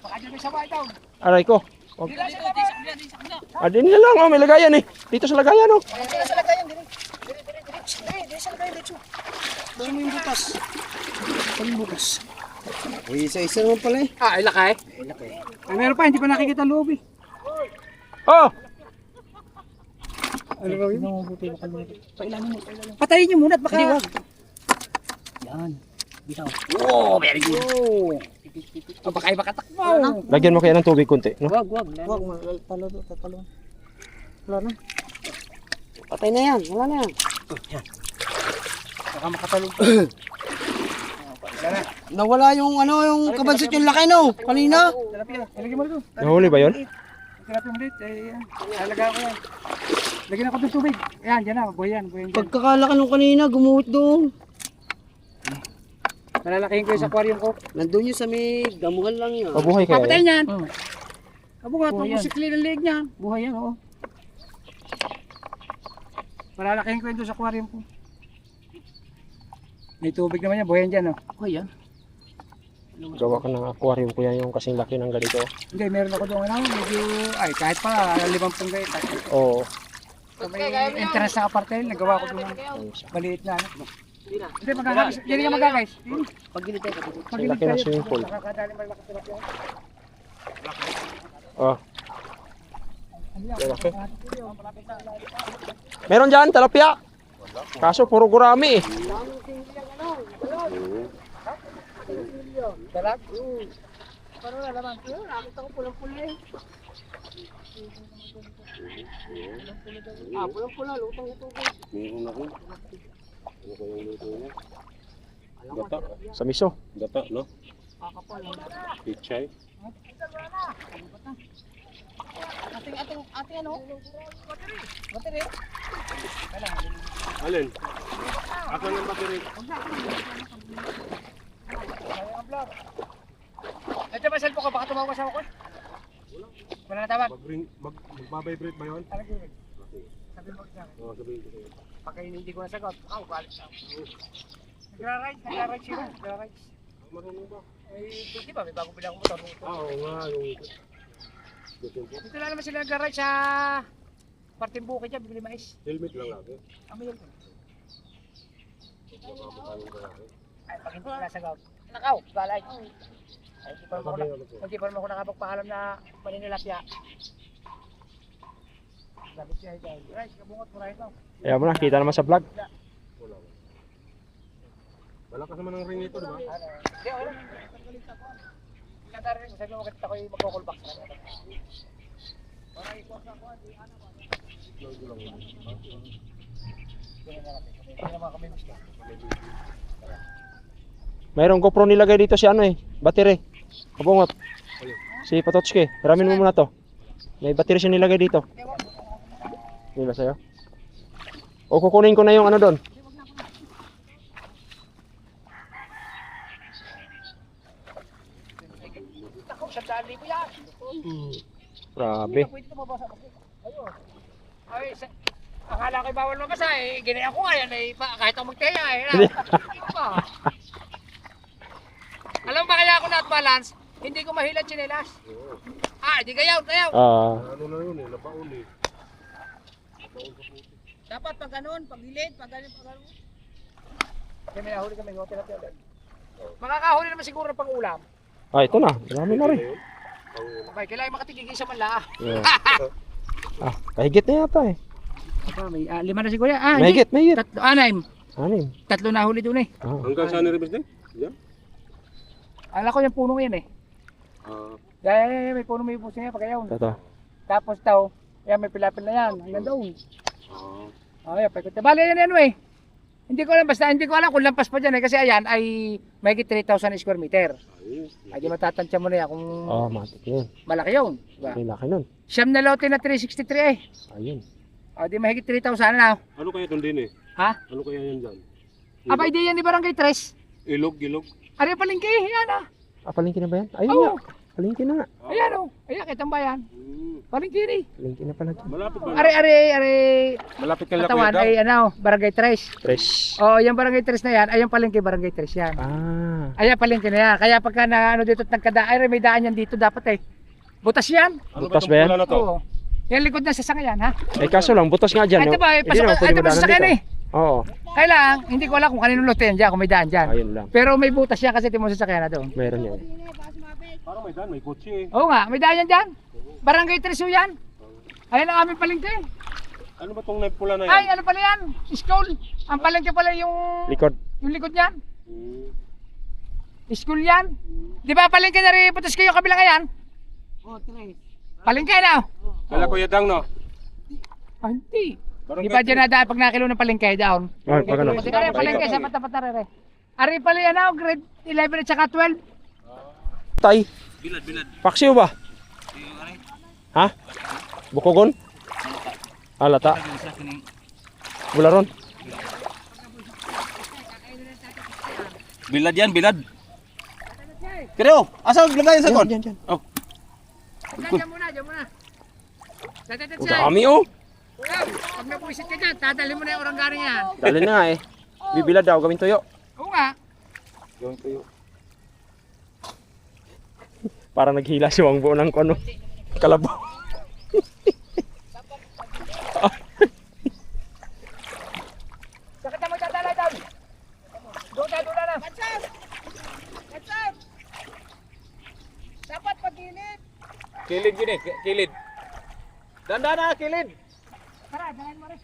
[SPEAKER 5] Baka dyan may sabay daw.
[SPEAKER 3] Aray ko.
[SPEAKER 1] Dito, di sa kabila, di sa kabila.
[SPEAKER 3] Ah, din na lang, oh, may lagayan eh. Dito sa lagayan, oh.
[SPEAKER 2] Dito sa lagayan, dire. Dire sa lagayan, dito. Doon mo yung butas. Doon yung butas. Uy, isa-isa naman pala eh.
[SPEAKER 5] Ah, ilakay? Ay, meron pa, hindi pa nakikita loob eh.
[SPEAKER 3] Oh!
[SPEAKER 5] Ano ba yun? Patayin nyo muna at baka... Oh, very good. Oh, baka iba katakbo.
[SPEAKER 3] Lagyan mo kaya ng tubig konti, no?
[SPEAKER 2] Wag, talo. Wala na. Patay na yan, wala na yan.
[SPEAKER 5] Baka makatalong.
[SPEAKER 2] Nawala yung yung kabansot yung laki no, kanina.
[SPEAKER 5] Ilagay mo rin doon.
[SPEAKER 3] Nahuli ba yun?
[SPEAKER 5] Tilapia mo dito. Lagyan ko yan. Lagyan ako ng tubig. Ayan, dyan na. Buhay yan.
[SPEAKER 2] Pagkakalaki nung kanina, gumuhit doon.
[SPEAKER 5] Malalakihin ko yung sa aquarium ko.
[SPEAKER 2] Nandun yun sa may damuhan lang yun.
[SPEAKER 3] Mabuhay kaya.
[SPEAKER 5] Papatayin yan.
[SPEAKER 2] Oh.
[SPEAKER 5] Abo nga, itong musikli ng leg niya.
[SPEAKER 2] Buhay yan, oo.
[SPEAKER 5] Malalakihin ko yun doon sa aquarium ko. May tubig naman yan. Buhay yan dyan. Oh.
[SPEAKER 2] Buhay yan.
[SPEAKER 3] Gawa ka ng aquarium kuya yung kasing laki ng ganito.
[SPEAKER 5] Hindi, meron ako doon. Medyo, ay, kahit pa, 50 gayet.
[SPEAKER 3] Oo.
[SPEAKER 5] So, may entrance sa apartheid. Nagawa ko doon. Maliit na. Hindi, magagais. Hindi ka magagais.
[SPEAKER 2] Pag-gilid tayo.
[SPEAKER 3] Ang laki ng swimming pool.
[SPEAKER 5] Nakakadali malaki tilapia.
[SPEAKER 3] Oh. Meron dyan, talapia. Kaso puro gurami eh.
[SPEAKER 5] Dalag?
[SPEAKER 2] Parang nalaman ko yun. Nakita ko pulang-pula eh. Pulang-pula. Lutang ito.
[SPEAKER 6] Meron ako. Ano kayang luto niya? Gata.
[SPEAKER 3] Sa miso.
[SPEAKER 6] Gata, no? Pichay.
[SPEAKER 2] Ating ano? Bateri.
[SPEAKER 6] Alin? Ako ng battery.
[SPEAKER 5] Ito ba cellphone ko? Baka tumawag ka sa ako. Wala na tawag.
[SPEAKER 6] Magbabibrate ba yun?
[SPEAKER 5] Sabi mo siya.
[SPEAKER 6] Oo, sabihin ko sa'yo.
[SPEAKER 5] Pagka hindi ko nasagot, galit siya. Nagra-rides siya. Nagra-rides.
[SPEAKER 6] Marunong ba?
[SPEAKER 5] Di ba, may bagong bilang motor.
[SPEAKER 6] Oo nga, yung...
[SPEAKER 5] Dito lang naman sila nagra-ride sa parting bukid dyan, bibili mais.
[SPEAKER 6] Helmet lang lagi.
[SPEAKER 5] Amayal ko.
[SPEAKER 6] Makapatalong ka lagi.
[SPEAKER 5] Ay, pag hindi ko nasagot. Nakaw, balay. Ay, hindi pa naman ako nakapagpaalam na maninilapya. Sabi siya, guys, kabungot mo rin ito.
[SPEAKER 3] Kaya mo na, kita naman sa vlog.
[SPEAKER 6] Wala. Malakas naman ang ring nito, di ba?
[SPEAKER 5] Hindi, wala. Kaya rin, sabi mo magkita ko yung magkukulbak sa kanya. Wala, ikot na ako.
[SPEAKER 3] Mayroong GoPro nilagay dito si ano eh, battery. Kabungot. Si Patotski, hiramin mo muna to. May battery siya nilagay dito. Hindi ba sa'yo? O kukunin ko na yung ano doon.
[SPEAKER 5] Ako, 100,000 yan.
[SPEAKER 3] Grabe.
[SPEAKER 5] Pwede ito mabasa ako. Ayun. Ay, akala ko'y bawal mabasa eh. Ginaya ko nga yan eh. Kahit ako magteya eh. Alam mo ba kaya ako not balance? Hindi ko mahilan chinelas. Di gayaw.
[SPEAKER 6] Ano na yun eh, nabaon eh.
[SPEAKER 2] Dapat pag ganun, pag gilid, pag ganun.
[SPEAKER 5] Kaya may nahuli kami. Makakahuli naman siguro ng pang-ulam.
[SPEAKER 3] Ito na, marami na rin.
[SPEAKER 5] Okay, kailangan makatigigil sa manla.
[SPEAKER 3] Yeah. Kahigit na yata eh.
[SPEAKER 5] May 5 na siguro yan.
[SPEAKER 3] Mahigit.
[SPEAKER 5] 6.
[SPEAKER 3] 6.
[SPEAKER 5] 3 na huli doon eh.
[SPEAKER 6] Hanggang saan ni Rebes din? Yan?
[SPEAKER 5] Alam ko yung puno yan eh. Dahil may puno may puso niya pagkayaw.
[SPEAKER 3] Ito.
[SPEAKER 5] Tapos daw, yan may pilapil na yan. Hanggang doon. Ay, paikot. Bale yan ano eh. Hindi ko alam kung lampas pa dyan eh. Kasi ayan ay may 3,000 square meter. Ay di matatansya mo na yan kung
[SPEAKER 3] matik yun.
[SPEAKER 5] malaki yun. Diba?
[SPEAKER 3] May laki nun.
[SPEAKER 5] Siyam na lote na 363 eh.
[SPEAKER 3] Ayun.
[SPEAKER 5] Di mahigit 3,000 na.
[SPEAKER 6] Ano kaya doon din eh?
[SPEAKER 5] Ha?
[SPEAKER 6] Ano kaya yan dyan?
[SPEAKER 5] Abay di yan ni Barangay 3.
[SPEAKER 6] Ilog.
[SPEAKER 5] Ano yung palengke? Yan ah.
[SPEAKER 3] Palengke na ba yan? Ayun
[SPEAKER 5] Oo.
[SPEAKER 3] nga. Palengke na nga.
[SPEAKER 5] Ayan oh. Ayan, kitang bayan. Palengke.
[SPEAKER 3] Palengke na pala to.
[SPEAKER 6] Malapit ba?
[SPEAKER 5] Are.
[SPEAKER 6] Malapit ka lang
[SPEAKER 5] Katawan ay ano, Barangay 3.
[SPEAKER 3] Tres.
[SPEAKER 5] Oh, yung Barangay 3 na yan, ay yung palengke Barangay 3 yan.
[SPEAKER 3] Ah.
[SPEAKER 5] Ayan, palengke na yan. Kaya pagka na ano dito at nagkadaan, ay may daan yan dito dapat eh. Butas yan.
[SPEAKER 6] Ano
[SPEAKER 3] Butas
[SPEAKER 6] ba
[SPEAKER 3] ba yan?
[SPEAKER 6] itong pula na to?
[SPEAKER 5] Oo. Yan likod ng sasakyan ha.
[SPEAKER 3] Eh kaso lang, butas nga dyan.
[SPEAKER 5] Ay,
[SPEAKER 3] no?
[SPEAKER 5] diba,
[SPEAKER 3] Hindi naman pwede
[SPEAKER 5] ay, diba,
[SPEAKER 3] madaanan
[SPEAKER 5] sasakyan
[SPEAKER 3] dito.
[SPEAKER 5] eh.
[SPEAKER 3] Oo.
[SPEAKER 5] Kailang, hindi ko alam kung kaninong lote yan dyan, kung may daan dyan.
[SPEAKER 3] Ayun lang.
[SPEAKER 5] Pero may butas yan kasi timo sasakyan na doon.
[SPEAKER 3] Meron yan.
[SPEAKER 6] Parang may daan, may kotse eh.
[SPEAKER 5] Oo nga, may daan yan dyan. Barangay 3 yan. Ayan ang aming palengke.
[SPEAKER 6] Ano ba itong pula na yan?
[SPEAKER 5] Ay, ano pala yan? School. Ang palengke pala yung
[SPEAKER 3] Likod.
[SPEAKER 5] likod niyan.
[SPEAKER 6] Hmm.
[SPEAKER 5] School yan. Di ba palengke na rin putas kayo kabilang yan? Oo, 3. Palengke na.
[SPEAKER 6] Kala ko yadang no?
[SPEAKER 5] Ah, hindi.
[SPEAKER 6] Barangay
[SPEAKER 5] Di ba dyan na daan pag nakilo ng palengke down?
[SPEAKER 3] Oh, pag ano.
[SPEAKER 5] Kasi kaya palengke sa mata-mata rin. Ari pala yan ako, grade 11 at saka 12.
[SPEAKER 3] Tay. Bilad. Paksiw ba? Ha? Bukogon? Alata. Bularon.
[SPEAKER 4] Bilad yan, bilad. Pero, asa maglagay sa kon?
[SPEAKER 3] Diyan.
[SPEAKER 4] Oh.
[SPEAKER 5] Diyan muna.
[SPEAKER 3] Ang dami oh.
[SPEAKER 5] Pag napuisit ka dyan, tadalhin mo na yung oranggaring yan.
[SPEAKER 3] Dali na nga eh. Bibilad daw, gawin tuyo.
[SPEAKER 5] Oo nga.
[SPEAKER 3] Para naghila si Wang buo ng ano. Kalabaw.
[SPEAKER 5] Sakit na magdadala daw. Doon na. Dapat pag-init.
[SPEAKER 4] Kilid yun eh, kilid. Dandan na, kilid.
[SPEAKER 5] Tara, dalahin mo rin.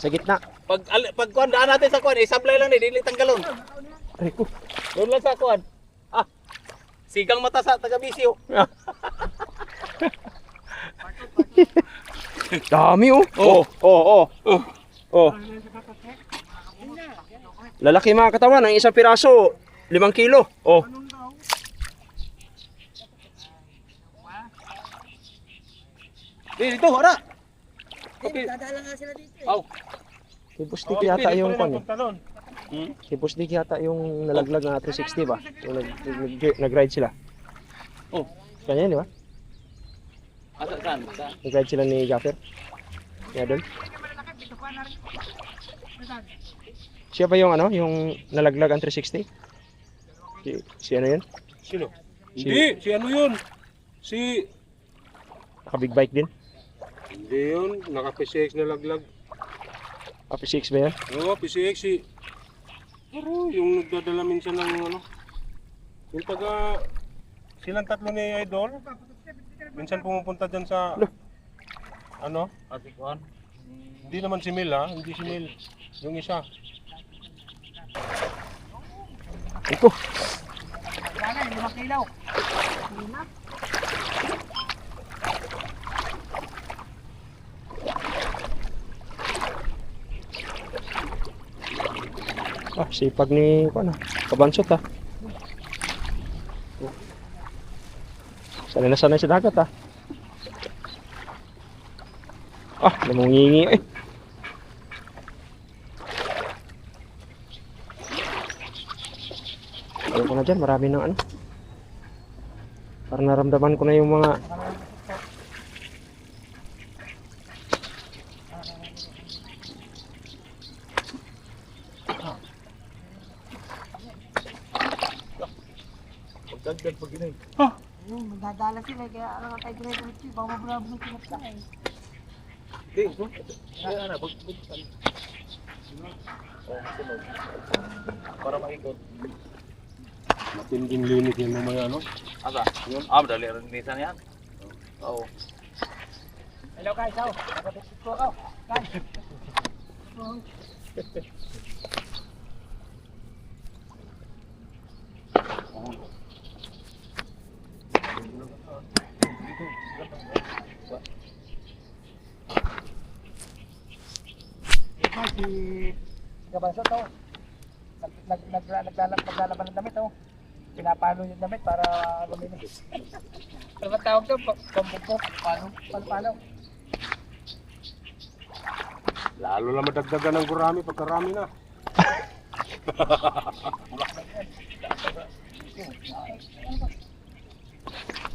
[SPEAKER 3] Sa gitna.
[SPEAKER 4] Pag kuan daan natin sa kuan, isablay lang ni, dili tanggalon.
[SPEAKER 3] Ay ko.
[SPEAKER 4] Doon lang sa kuan. Ah. Sigang mata sa taga Bisyo.
[SPEAKER 3] Dami oh. Oh. Lalaki mga katawan, ang isang piraso, 5 kilo. Oh.
[SPEAKER 4] Dito, hara.
[SPEAKER 5] Dadala nga sila dito eh.
[SPEAKER 4] Aw.
[SPEAKER 3] Si Bustik yata yung kwan.
[SPEAKER 6] Talon.
[SPEAKER 3] Si Bustik yata yung nalaglag na 360 ba? Yung nag-ride sila.
[SPEAKER 4] Oh.
[SPEAKER 3] Kanya yun, di ba?
[SPEAKER 4] Asa saan?
[SPEAKER 3] Nag-ride sila ni Gaffer. Kaya doon. Siya ba yung ano? Yung nalaglag ang 360? Si ano yun?
[SPEAKER 6] Sino?
[SPEAKER 3] Si-
[SPEAKER 6] Hindi, si ano yun? Si...
[SPEAKER 3] Naka-big bike din?
[SPEAKER 6] Hindi yun, naka-PCX na laglag.
[SPEAKER 3] P6 ba yan?
[SPEAKER 6] Oo, PCX si... Pero yung nagdadala minsan ng ano... Yung taga... Silang tatlo ni Idol. Minsan pumupunta dyan sa... Ano?
[SPEAKER 4] Ate kuan.
[SPEAKER 6] Hindi naman si Mil ha, hindi si Mil. Yung isa.
[SPEAKER 3] Ito.
[SPEAKER 5] Wala na, 5 kilaw.
[SPEAKER 3] Ah, sipag ni ano, Kabansot ah. Sanay na sanay sa dagat ah. Ah, namungingi eh. Ayaw ko na dyan, marami ng ano. Parang naramdaman ko na yung mga...
[SPEAKER 4] Pagdagdag pag inay.
[SPEAKER 7] Magdadala sila kaya ano nga tayo grade 8 baka mabrabo ng kinapsa eh.
[SPEAKER 4] Di, kaya na, pag para maikot.
[SPEAKER 6] Matinding linis yan mamaya no?
[SPEAKER 4] Asa? Madali rin minsan yan. Oo.
[SPEAKER 5] Hello guys, oh. Nakabisit ko ako. Guys. Si Gabanso to. Naglalaban ng damit oh. Pinapalo yung damit para luminis. Ano ba tawag to? Pambukok. Palo.
[SPEAKER 6] Lalo lang madagdagan ng gurami pagkarami na.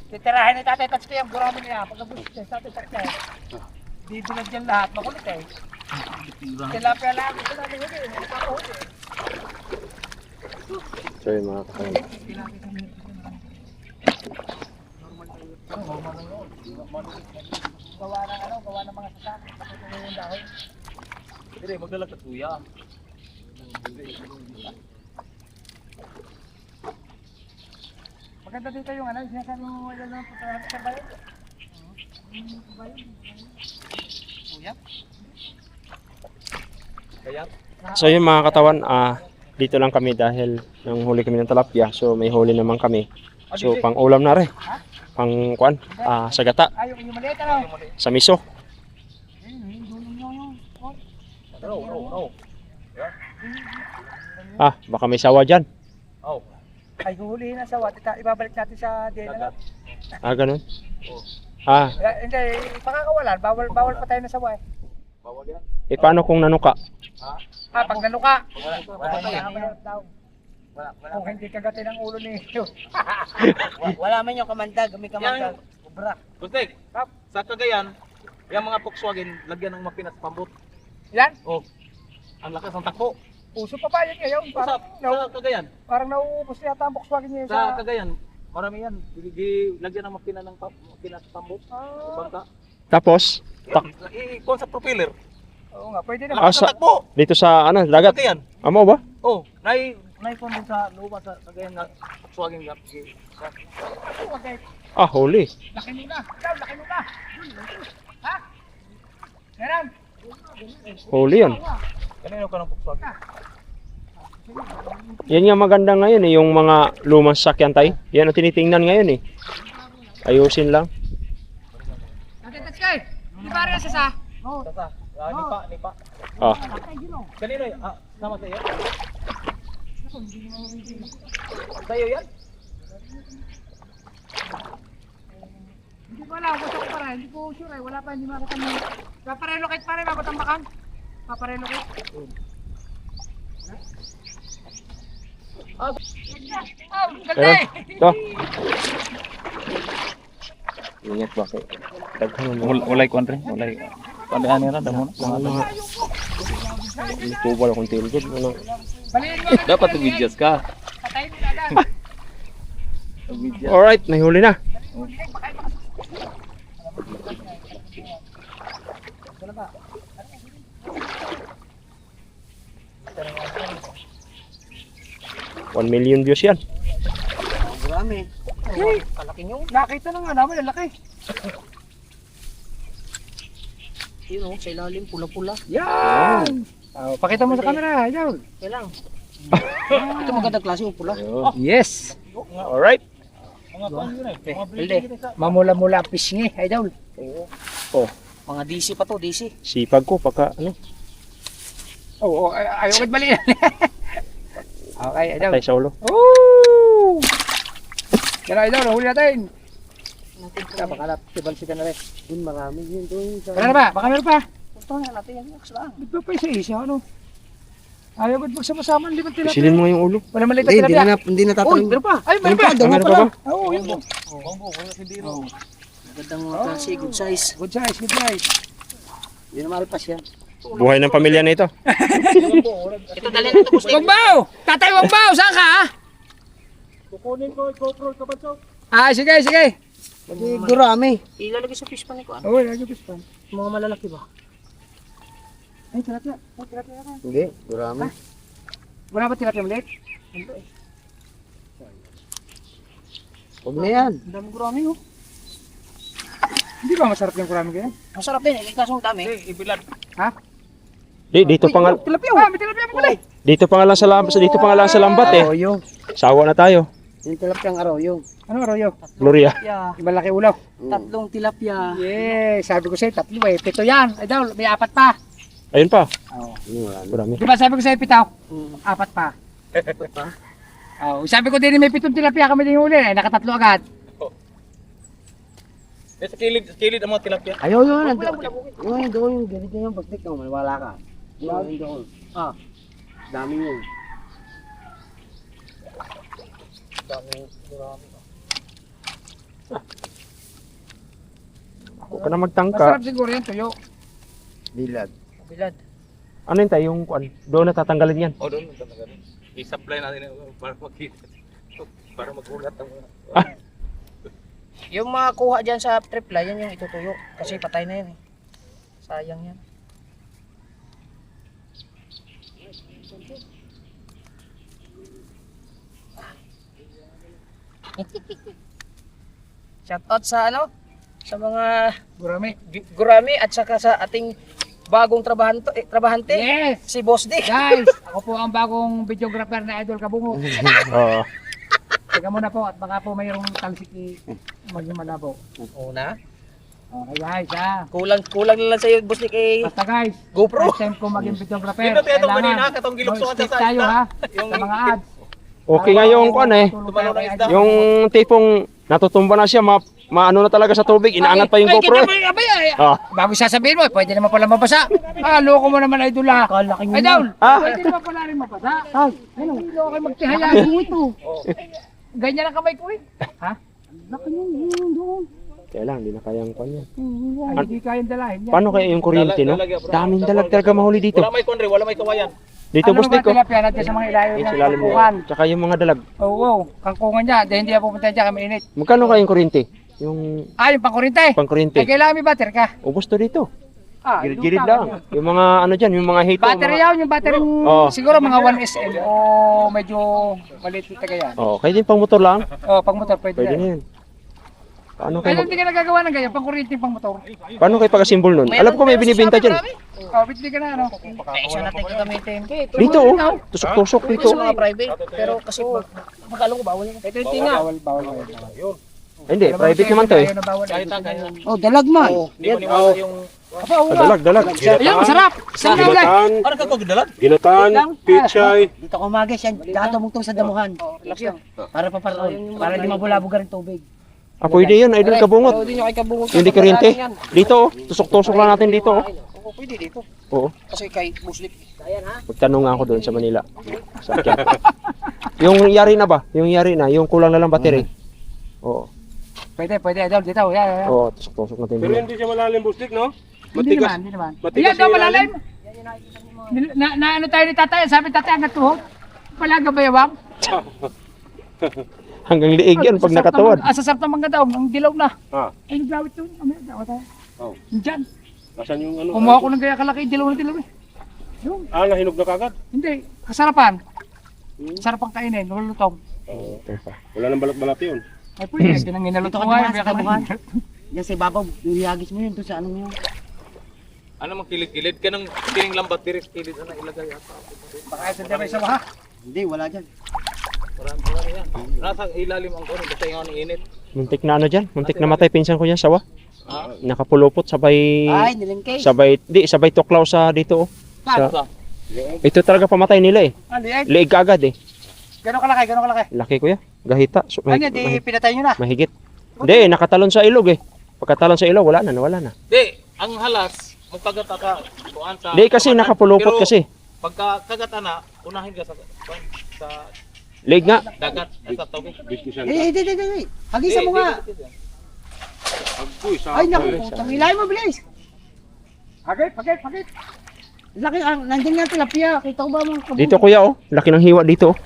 [SPEAKER 5] Titirahin ni Tatay Tatsuki ang gurami niya. Pagkabos niya, Tatay Tatsuki. Bibilad yan lahat. Makulit eh. Tilapia lang. Ito natin huli. Nakakahuli.
[SPEAKER 3] So yun mga katawan.
[SPEAKER 5] Gawa ng mga sasak. Ito yung dahon.
[SPEAKER 4] Dire magdala ka tuya.
[SPEAKER 5] Maganda dito yung ano, sinasabi mo wala lang sa bayan.
[SPEAKER 3] So yun mga katawan, dito lang kami dahil nang huli kami ng tilapia. So may huli naman kami. So pang ulam na rin. Pang kuan, sa gata,
[SPEAKER 5] Ay, yung maliit ano?
[SPEAKER 3] sa miso. Baka may sawa dyan.
[SPEAKER 5] Ay, huhulihin na sa wat. Ibabalik natin sa DNA.
[SPEAKER 3] Ganun.
[SPEAKER 5] Hindi, pakakawalan. Bawal pa tayo na sa wat.
[SPEAKER 3] Paano kung nanuka?
[SPEAKER 5] Pag nanuka. Kung hindi kagatin ang ulo ni
[SPEAKER 7] Wala man yung kamandag, may kamandag. Kubra.
[SPEAKER 4] Kustek, sa Cagayan, yung mga Volkswagen, lagyan ng mapinat pambot.
[SPEAKER 5] Yan,
[SPEAKER 4] Ang lakas ng takbo.
[SPEAKER 5] uso pa ba yan ngayon?
[SPEAKER 4] Sa Cagayan,
[SPEAKER 5] Parang nauubos yata ang Volkswagen niya
[SPEAKER 4] sa Cagayan, marami yan. Lagyan ng mapinat pambot. Bangka.
[SPEAKER 3] Tapos,
[SPEAKER 4] Ikon sa propeller.
[SPEAKER 5] Oo nga, pwede na.
[SPEAKER 4] Lakas ng takbo.
[SPEAKER 3] dito sa dagat.
[SPEAKER 4] Cagayan.
[SPEAKER 3] Amo ba?
[SPEAKER 4] Oh, naikon din sa looban sa Cagayan na Volkswagen.
[SPEAKER 3] Huli.
[SPEAKER 5] Laki mo na. Laki mo na. Ha? Meron.
[SPEAKER 3] Huli yun.
[SPEAKER 4] Kanino ka ng Volkswagen?
[SPEAKER 3] Yan nga maganda ngayon yung mga lumang sasakyan tayo. Yan ang tinitingnan ngayon Ayusin lang.
[SPEAKER 5] Tatay Tatsuki, di ba rin sa
[SPEAKER 4] Tata. Nipa. Kanino yun? Sama sa iyo? Sa'yo yan?
[SPEAKER 5] Hindi ko alam, gusto ko pa rin. Hindi ko sure wala pa, hindi makita mo. Paparelocate pa rin, mabatambakan. Paparelocate. Ganda eh!
[SPEAKER 3] Ito. Ingat ba kayo? Daghan mo.
[SPEAKER 4] Walay ko Andre. Walay ano na damo.
[SPEAKER 3] Tubal akong tilgod.
[SPEAKER 5] Baliin mo.
[SPEAKER 4] Dapat tumidyas ka.
[SPEAKER 5] Patayin mo na.
[SPEAKER 3] Alright, may huli na. $1 million views yan.
[SPEAKER 2] Marami.
[SPEAKER 5] Nakita na nga namin, ang laki.
[SPEAKER 7] Yun sa ilalim, pula-pula.
[SPEAKER 5] Yan! Pakita mo sa camera, yan.
[SPEAKER 7] Kailang. Ito magandang klase yung pula.
[SPEAKER 5] Yes!
[SPEAKER 3] Alright.
[SPEAKER 7] Hindi.
[SPEAKER 5] Mamula-mula ang pisngi, idol.
[SPEAKER 7] Mga DC pa to, DC.
[SPEAKER 3] Sipag ko pagka
[SPEAKER 5] Oo, ayaw ka't mali. Okay, idol.
[SPEAKER 3] patay sa ulo.
[SPEAKER 5] Oh! Yan idol, huli natin. Baka tibalsikan na rin.
[SPEAKER 2] Doon marami yun doon.
[SPEAKER 5] Wala na ba? Baka meron pa.
[SPEAKER 7] Punta nga natin yan, lang.
[SPEAKER 5] Ba't ba pa isa-isa, ano? Ayaw ba't magsama-sama, hindi ba tilapia?
[SPEAKER 3] Pisilin mo yung ulo.
[SPEAKER 5] Wala maliit na tilapia.
[SPEAKER 2] Hindi na
[SPEAKER 5] Uy,
[SPEAKER 2] tatanong.
[SPEAKER 5] meron pa. Ay, meron pa.
[SPEAKER 3] Meron pa ba?
[SPEAKER 5] Oo, yun.
[SPEAKER 7] Magandang klase, good size.
[SPEAKER 5] Good size, good size.
[SPEAKER 7] Hindi na maripas yan.
[SPEAKER 3] Buhay ng pamilya na ito.
[SPEAKER 7] Ito dali na ito, gusto.
[SPEAKER 5] Wangbaw! Tatay Wangbaw, saan ka?
[SPEAKER 6] Kukunin ko, GoPro ka ba, Chok?
[SPEAKER 5] Sige, sige.
[SPEAKER 2] Gurami.
[SPEAKER 7] Ilalagay sa fish pan ko.
[SPEAKER 5] Oo, lagi pa.
[SPEAKER 7] Mga malalaki ba?
[SPEAKER 5] Ay, tilapia. Ay, tilapia na.
[SPEAKER 2] Hindi, gurami.
[SPEAKER 5] Wala ba tilapia maliit?
[SPEAKER 2] Huwag na yan.
[SPEAKER 5] Ang dami gurami, oh. Hindi ba masarap yung gurami ganyan?
[SPEAKER 7] Masarap din, kasong dami.
[SPEAKER 4] Ibilad.
[SPEAKER 3] Dito pa nga
[SPEAKER 5] Tilapia, oh. May tilapia pa pala eh.
[SPEAKER 3] dito pa nga lang sa lambat
[SPEAKER 2] Arroyo.
[SPEAKER 3] Sawa na tayo.
[SPEAKER 2] Yung tilapiyang arroyo.
[SPEAKER 5] Ano, Arroyo?
[SPEAKER 3] Gloria.
[SPEAKER 7] Tilapia.
[SPEAKER 5] Malaki ulo.
[SPEAKER 7] Tatlong tilapia.
[SPEAKER 5] Yes, sabi ko sa'yo, 3 eh. 7 yan. Ay daw, may 4 pa.
[SPEAKER 3] Ayun pa.
[SPEAKER 2] Marami.
[SPEAKER 3] Marami.
[SPEAKER 5] Di ba sabi ko sa'yo, 7? 4 pa. Sabi ko din may 7 tilapia kami din huli. Ay, naka-3 agad.
[SPEAKER 4] Sa kilid ang mga tilapia.
[SPEAKER 2] Ayaw yun. Yung doon yung ganito yung pagtik mo. Maniwala ka. Yung doon. Dami yun.
[SPEAKER 3] Huwag ka na magtangka.
[SPEAKER 5] Masarap siguro yan, tuyo.
[SPEAKER 2] Bilad.
[SPEAKER 1] Bilad.
[SPEAKER 3] Ano yun tayo? Yung kuan? Doon na tatanggalin yan.
[SPEAKER 4] O doon, talaga. I-supply natin para makita. Para magulat ang mga...
[SPEAKER 1] Yung mga kuha dyan sa tripla, yan yung itutuyo. Kasi patay na yan eh. Sayang yan. Shoutout sa ano? Sa mga
[SPEAKER 5] Gurami.
[SPEAKER 1] gurami at saka sa ating bagong trabahante.
[SPEAKER 5] Yes!
[SPEAKER 1] Si Boss D.
[SPEAKER 5] Guys, ako po ang bagong videographer na Idol Kabungo.
[SPEAKER 3] Oo.
[SPEAKER 5] Teka muna po at baka po mayroong talsiki maging malabo.
[SPEAKER 1] Una.
[SPEAKER 5] Okay guys ha.
[SPEAKER 1] Kulang na lang sa'yo, Boss D, kay
[SPEAKER 5] Basta guys,
[SPEAKER 1] GoPro.
[SPEAKER 5] next time ko maging videographer.
[SPEAKER 4] Dito tayo itong kanina, katong gilukso
[SPEAKER 5] stick tayo ha. Sa mga ads.
[SPEAKER 3] Okay nga yung kuan eh.
[SPEAKER 5] Tumalo ng isda.
[SPEAKER 3] Yung tipong natutumba na siya, maano na talaga sa tubig, inaangat pa yung GoPro eh. Ah.
[SPEAKER 5] Bago sasabihin mo, pwede naman pala mabasa. Loko mo naman Idol ha. Idol, pwede naman pala rin mabasa. Ano, loko kayo magtihayaan mo ito. Ganyan ang kamay ko eh. Ha? Laki mo doon.
[SPEAKER 3] Kaya lang, hindi na kayang kuan yan.
[SPEAKER 5] Ay, hindi kayang dalahin yan.
[SPEAKER 3] Paano kaya yung kuryente, no? Daming dalag talaga mahuli dito.
[SPEAKER 4] Wala may konre, wala may kawayan.
[SPEAKER 3] Dito,
[SPEAKER 5] Ano
[SPEAKER 3] boss
[SPEAKER 5] ba
[SPEAKER 3] Nico.
[SPEAKER 5] tilapia natin sa mga ilayo
[SPEAKER 3] Yung
[SPEAKER 5] ng
[SPEAKER 3] silalim
[SPEAKER 5] kangkungan?
[SPEAKER 3] mo. Tsaka yung mga dalag.
[SPEAKER 5] Oo, kangkungan niya. Dahil hindi ako pupunta dyan, kami init.
[SPEAKER 3] Magkano kaya yung kuryente? Yung
[SPEAKER 5] Yung pangkuryente.
[SPEAKER 3] pangkuryente.
[SPEAKER 5] Ay, kailangan may battery ka.
[SPEAKER 3] Ubos to dito. Girid-girid
[SPEAKER 5] doon
[SPEAKER 3] lang. Yung mga ano dyan, yung mga hito.
[SPEAKER 5] Battery yan, yung battery
[SPEAKER 3] Oo.
[SPEAKER 5] siguro mga 1 SM o medyo maliit yung taga yan.
[SPEAKER 3] Oh, kaya din pang motor lang.
[SPEAKER 5] Oh, pang motor pwede
[SPEAKER 3] Pwede
[SPEAKER 5] na.
[SPEAKER 3] na yan. Paano
[SPEAKER 5] Kaya
[SPEAKER 3] kayo,
[SPEAKER 5] hindi ka nagagawa ng ganyan, pang kuryente pang motor.
[SPEAKER 3] paano kayo pagka-symbol nun? Alam ko may binibenta dyan.
[SPEAKER 5] Oh, bitli ka na ano.
[SPEAKER 1] Peso natin gagamitin.
[SPEAKER 3] Dito oh. Tusok-tusok dito.
[SPEAKER 1] Sa mga private. Pero kasi magkalo ko bawal yan. Ito yung tinga.
[SPEAKER 5] Bawal.
[SPEAKER 3] Hindi, private naman to eh.
[SPEAKER 4] Kahit na, kahit na.
[SPEAKER 7] Oh, dalag man.
[SPEAKER 4] Hindi mo niwala yung...
[SPEAKER 3] Dalag.
[SPEAKER 5] Ayun, masarap. Sarap na ulit.
[SPEAKER 6] Ginatan,
[SPEAKER 4] Ano ka ko gidalag?
[SPEAKER 6] ginatan, pichay.
[SPEAKER 7] Dito ko umagis yan. Dadumog to sa damuhan. Para paparoon. Para di mabulabog ka rin tubig.
[SPEAKER 3] Ah, pwede yun, idol kabungot.
[SPEAKER 1] Pwede nyo kay kabungot.
[SPEAKER 3] Yung di kuryente. Dito oh, tusok-tusok lang natin dito oh.
[SPEAKER 1] Oo, pwede dito.
[SPEAKER 3] Oo.
[SPEAKER 1] Kasi kay Muslim. Ayan ha.
[SPEAKER 3] Magtanong nga ako doon sa Manila. Sa Quiapo. Yung yari na ba? Yung yari na, yung kulang na lang battery. Oo.
[SPEAKER 5] Pwede, Idol. Dito, yan.
[SPEAKER 3] Oo, tusok-tusok natin
[SPEAKER 6] Pero
[SPEAKER 3] dito.
[SPEAKER 6] hindi siya malalim, bustik, no?
[SPEAKER 5] Hindi
[SPEAKER 6] Matigas.
[SPEAKER 5] naman.
[SPEAKER 6] Matigas
[SPEAKER 5] Yan daw
[SPEAKER 6] yung
[SPEAKER 5] malalim. Na ano tayo ni tatay, sabi tatay hanggang tuhod. Palaga ba yawang?
[SPEAKER 3] Hanggang liig yan pag nakatuwad.
[SPEAKER 5] Sasarap naman ganda, ang dilaw na.
[SPEAKER 6] Ah,
[SPEAKER 5] Ay, naglawit yun. Amay, dawa tayo.
[SPEAKER 6] oh.
[SPEAKER 5] Diyan.
[SPEAKER 6] Asan yung ano?
[SPEAKER 5] Kumuha ko ng gaya kalaki, dilaw na dilaw eh.
[SPEAKER 6] Ah, nahinog na kagad.
[SPEAKER 5] Hindi, kasarapan. Sarap ang kainin, lulutong.
[SPEAKER 6] Oh. Wala nang balat-balat yun.
[SPEAKER 5] Ay, pwede, tinanginalot
[SPEAKER 7] Dito
[SPEAKER 5] ko
[SPEAKER 7] ka
[SPEAKER 5] nga
[SPEAKER 7] naman
[SPEAKER 5] yung
[SPEAKER 7] sa damuhan. Yan sa ibabaw. Nilihagis mo yun doon sa ano mo yun.
[SPEAKER 4] Ano mang kilid-kilid ka ng kining lambat direct kilid na ilagay ata.
[SPEAKER 5] Baka ito dyan may sabaha.
[SPEAKER 7] Hindi, wala dyan.
[SPEAKER 4] Marami yan. Nasa ilalim ang kuno basta yung init.
[SPEAKER 3] Muntik na ano dyan, muntik na matay pinsan ko dyan, sawa. Nakapulupot, sabay,
[SPEAKER 7] Ay, nilingkay.
[SPEAKER 3] sabay tuklaw sa dito oh. Sa, ito talaga pamatay nila eh.
[SPEAKER 5] Lieg.
[SPEAKER 3] Liig agad eh.
[SPEAKER 5] Gano'ng kalaki, gano'ng kalaki?
[SPEAKER 3] Laki ko ya, gahita. So,
[SPEAKER 5] Ano, di pinatay nyo na.
[SPEAKER 3] mahigit. Hindi, nakatalon sa ilog eh. Pagkatalon sa ilog, wala na.
[SPEAKER 4] Di, ang halas magkagat ka kuan sa.
[SPEAKER 3] Hindi kasi nakapulupot
[SPEAKER 4] Pero
[SPEAKER 3] kasi.
[SPEAKER 4] Pagka kagat na, unahin ka sa
[SPEAKER 3] Liig nga.
[SPEAKER 4] dagat sa tubig.
[SPEAKER 6] Bistisan
[SPEAKER 7] Eh, hindi. Hagisan mo nga.
[SPEAKER 6] Agpoy, sa
[SPEAKER 7] Ay, naku, putang ilay mo, bilis.
[SPEAKER 5] Pagit.
[SPEAKER 7] Laki, nandiyan nga tilapia. Kita ko ba mga kabungot?
[SPEAKER 3] Dito kuya oh, laki ng hiwa dito oh.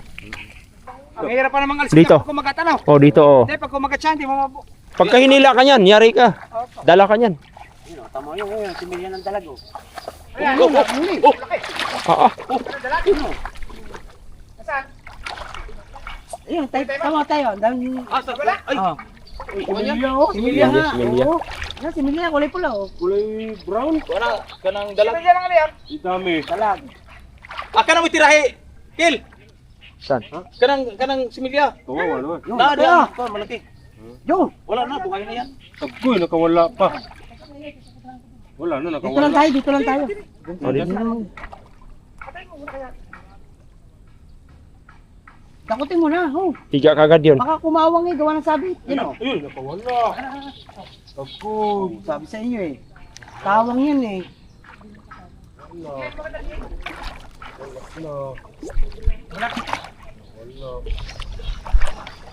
[SPEAKER 5] Ang hirap pa namang alisin
[SPEAKER 3] Dito.
[SPEAKER 5] pag kumagat ano.
[SPEAKER 3] Oh, dito oh.
[SPEAKER 5] Hindi, pag kumagat siya, hindi mo mabu...
[SPEAKER 3] Pagka hinila ka niyan, yari ka. Dala ka niyan.
[SPEAKER 7] Tama yun, similyan ng dalag, oh.
[SPEAKER 5] Ayan,
[SPEAKER 3] Ah,
[SPEAKER 7] Ayun, tama tayo. Ang dami.
[SPEAKER 4] Sa ay.
[SPEAKER 5] Similya, oh.
[SPEAKER 7] Similya nga.
[SPEAKER 3] Similya.
[SPEAKER 7] Oo. Yan, similya, kulay pula, oh.
[SPEAKER 6] kulay brown.
[SPEAKER 4] Wala kanang dalag.
[SPEAKER 5] Similya lang yan.
[SPEAKER 6] Ang dami.
[SPEAKER 7] Dalag.
[SPEAKER 4] Kanang mo tirahe. Kil.
[SPEAKER 3] Saan?
[SPEAKER 4] Kanang similya.
[SPEAKER 6] Kawawa naman.
[SPEAKER 4] Da, malaki.
[SPEAKER 7] Yun,
[SPEAKER 4] Wala na, buhay na yan.
[SPEAKER 6] Agpoy, nakawala pa. Wala na, nakawala.
[SPEAKER 7] dito lang tayo.
[SPEAKER 3] Oh, dito.
[SPEAKER 7] Takutin mo na, oh.
[SPEAKER 3] Higa kagad yun.
[SPEAKER 7] Baka kumawang eh, gawa ng sabit. Yan, oh.
[SPEAKER 6] Ayun, nakawala. Agpoy.
[SPEAKER 7] Sabi sa inyo eh. Tawang yan eh.
[SPEAKER 6] Wala.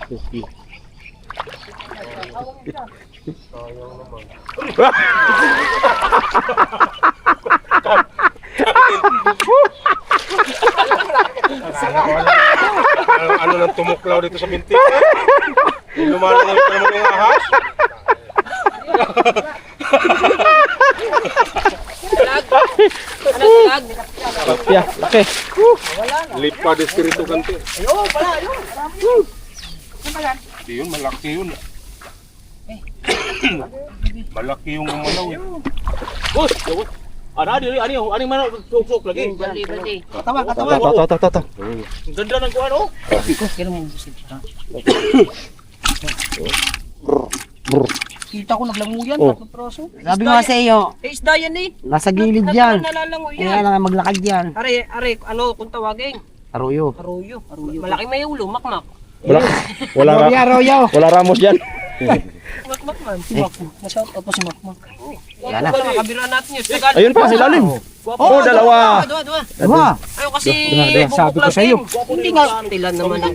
[SPEAKER 3] Okay.
[SPEAKER 6] Ano nang tumuklaw dito sa binti? Lumalangoy pa naman yung ahas.
[SPEAKER 3] Yeah, laki.
[SPEAKER 6] Lipa de espiritu kanti. Di yun, malaki yun. Malaki yung umalaw eh.
[SPEAKER 4] Ano man sok lagi.
[SPEAKER 7] Katawan,
[SPEAKER 3] Ito,
[SPEAKER 7] katawan.
[SPEAKER 3] ito.
[SPEAKER 4] Ganda ng kuan oh.
[SPEAKER 7] Kailan mo gusto? Kita ko naglanguyan,
[SPEAKER 3] Oh.
[SPEAKER 7] 3 proso. Sabi ko nga sa iyo,
[SPEAKER 1] Isda yan eh.
[SPEAKER 7] nasa gilid yan.
[SPEAKER 1] Nalalangoy
[SPEAKER 7] Kaya
[SPEAKER 1] yan.
[SPEAKER 7] lang maglakad yan.
[SPEAKER 1] Are, ano kung tawagin?
[SPEAKER 7] Arroyo.
[SPEAKER 1] Arroyo. Malaki may ulo, makmak.
[SPEAKER 3] Wala
[SPEAKER 7] Arroyo.
[SPEAKER 3] wala ramos diyan.
[SPEAKER 1] Makmak man.
[SPEAKER 7] Si Makmak. Masarap ako si Makmak. Yan na.
[SPEAKER 1] Makabira natin yun. Tagal.
[SPEAKER 3] Ayun pa, sa ilalim. Oh, dalawa.
[SPEAKER 1] Dua.
[SPEAKER 7] Diba?
[SPEAKER 1] Ayaw kasi
[SPEAKER 5] Sabi ko sa iyo.
[SPEAKER 1] Hindi nga. Tilan naman ang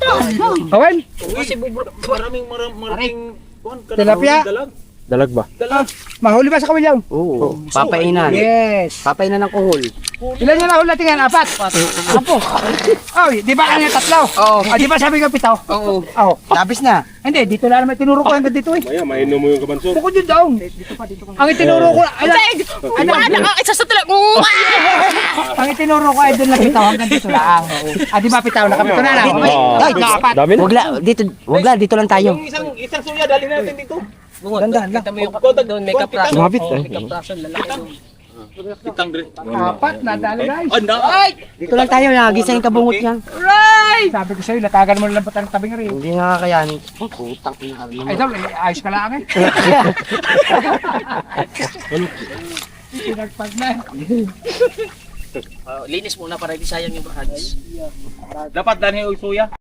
[SPEAKER 5] Owen,
[SPEAKER 1] kasi
[SPEAKER 4] Maraming kuan
[SPEAKER 5] tilapia.
[SPEAKER 3] Dalag ba?
[SPEAKER 5] Mahuli ba sa kawilyang?
[SPEAKER 7] Oo. Papainan.
[SPEAKER 5] Yes.
[SPEAKER 7] Papainan ng kuhol.
[SPEAKER 5] Ilan niya nahuli natin yan? 4. Apo. Oh, di ba kanya 3?
[SPEAKER 7] Oo.
[SPEAKER 5] Di ba sabi ko 7?
[SPEAKER 7] Oo.
[SPEAKER 5] Oh.
[SPEAKER 7] Labis na.
[SPEAKER 5] Hindi, dito lang naman tinuro ko hanggang dito eh.
[SPEAKER 6] Maya, mainom mo yung kabansor.
[SPEAKER 5] Bukod yun daw. Ang itinuro ko,
[SPEAKER 1] isa sa tala.
[SPEAKER 5] ang itinuro ko ay doon lang pitaw hanggang dito lang. Di ba pitaw? Nakapito na lang.
[SPEAKER 7] Ay,
[SPEAKER 5] Nakapat.
[SPEAKER 3] Dami na.
[SPEAKER 7] Wag la, dito lang tayo.
[SPEAKER 4] Isang suya dali natin dito.
[SPEAKER 1] Ganda lang. Kita mo yung doon, may kapraso.
[SPEAKER 3] Sumabit eh.
[SPEAKER 1] May kapraso, lalaki doon.
[SPEAKER 4] Kitang dire.
[SPEAKER 5] 4, nadali guys.
[SPEAKER 4] Anda.
[SPEAKER 7] Dito lang tayo, nagising yung kabungot niyan.
[SPEAKER 5] Sabi ko sa'yo, latagan mo lang ang tabing rin.
[SPEAKER 7] Hindi nga kakayanin. Putang ina mo.
[SPEAKER 5] Ay, Dol, ayos ka lang eh. Pinagpag na.
[SPEAKER 1] Linis muna para di sayang yung bahagis.
[SPEAKER 4] Dapat dani og suya.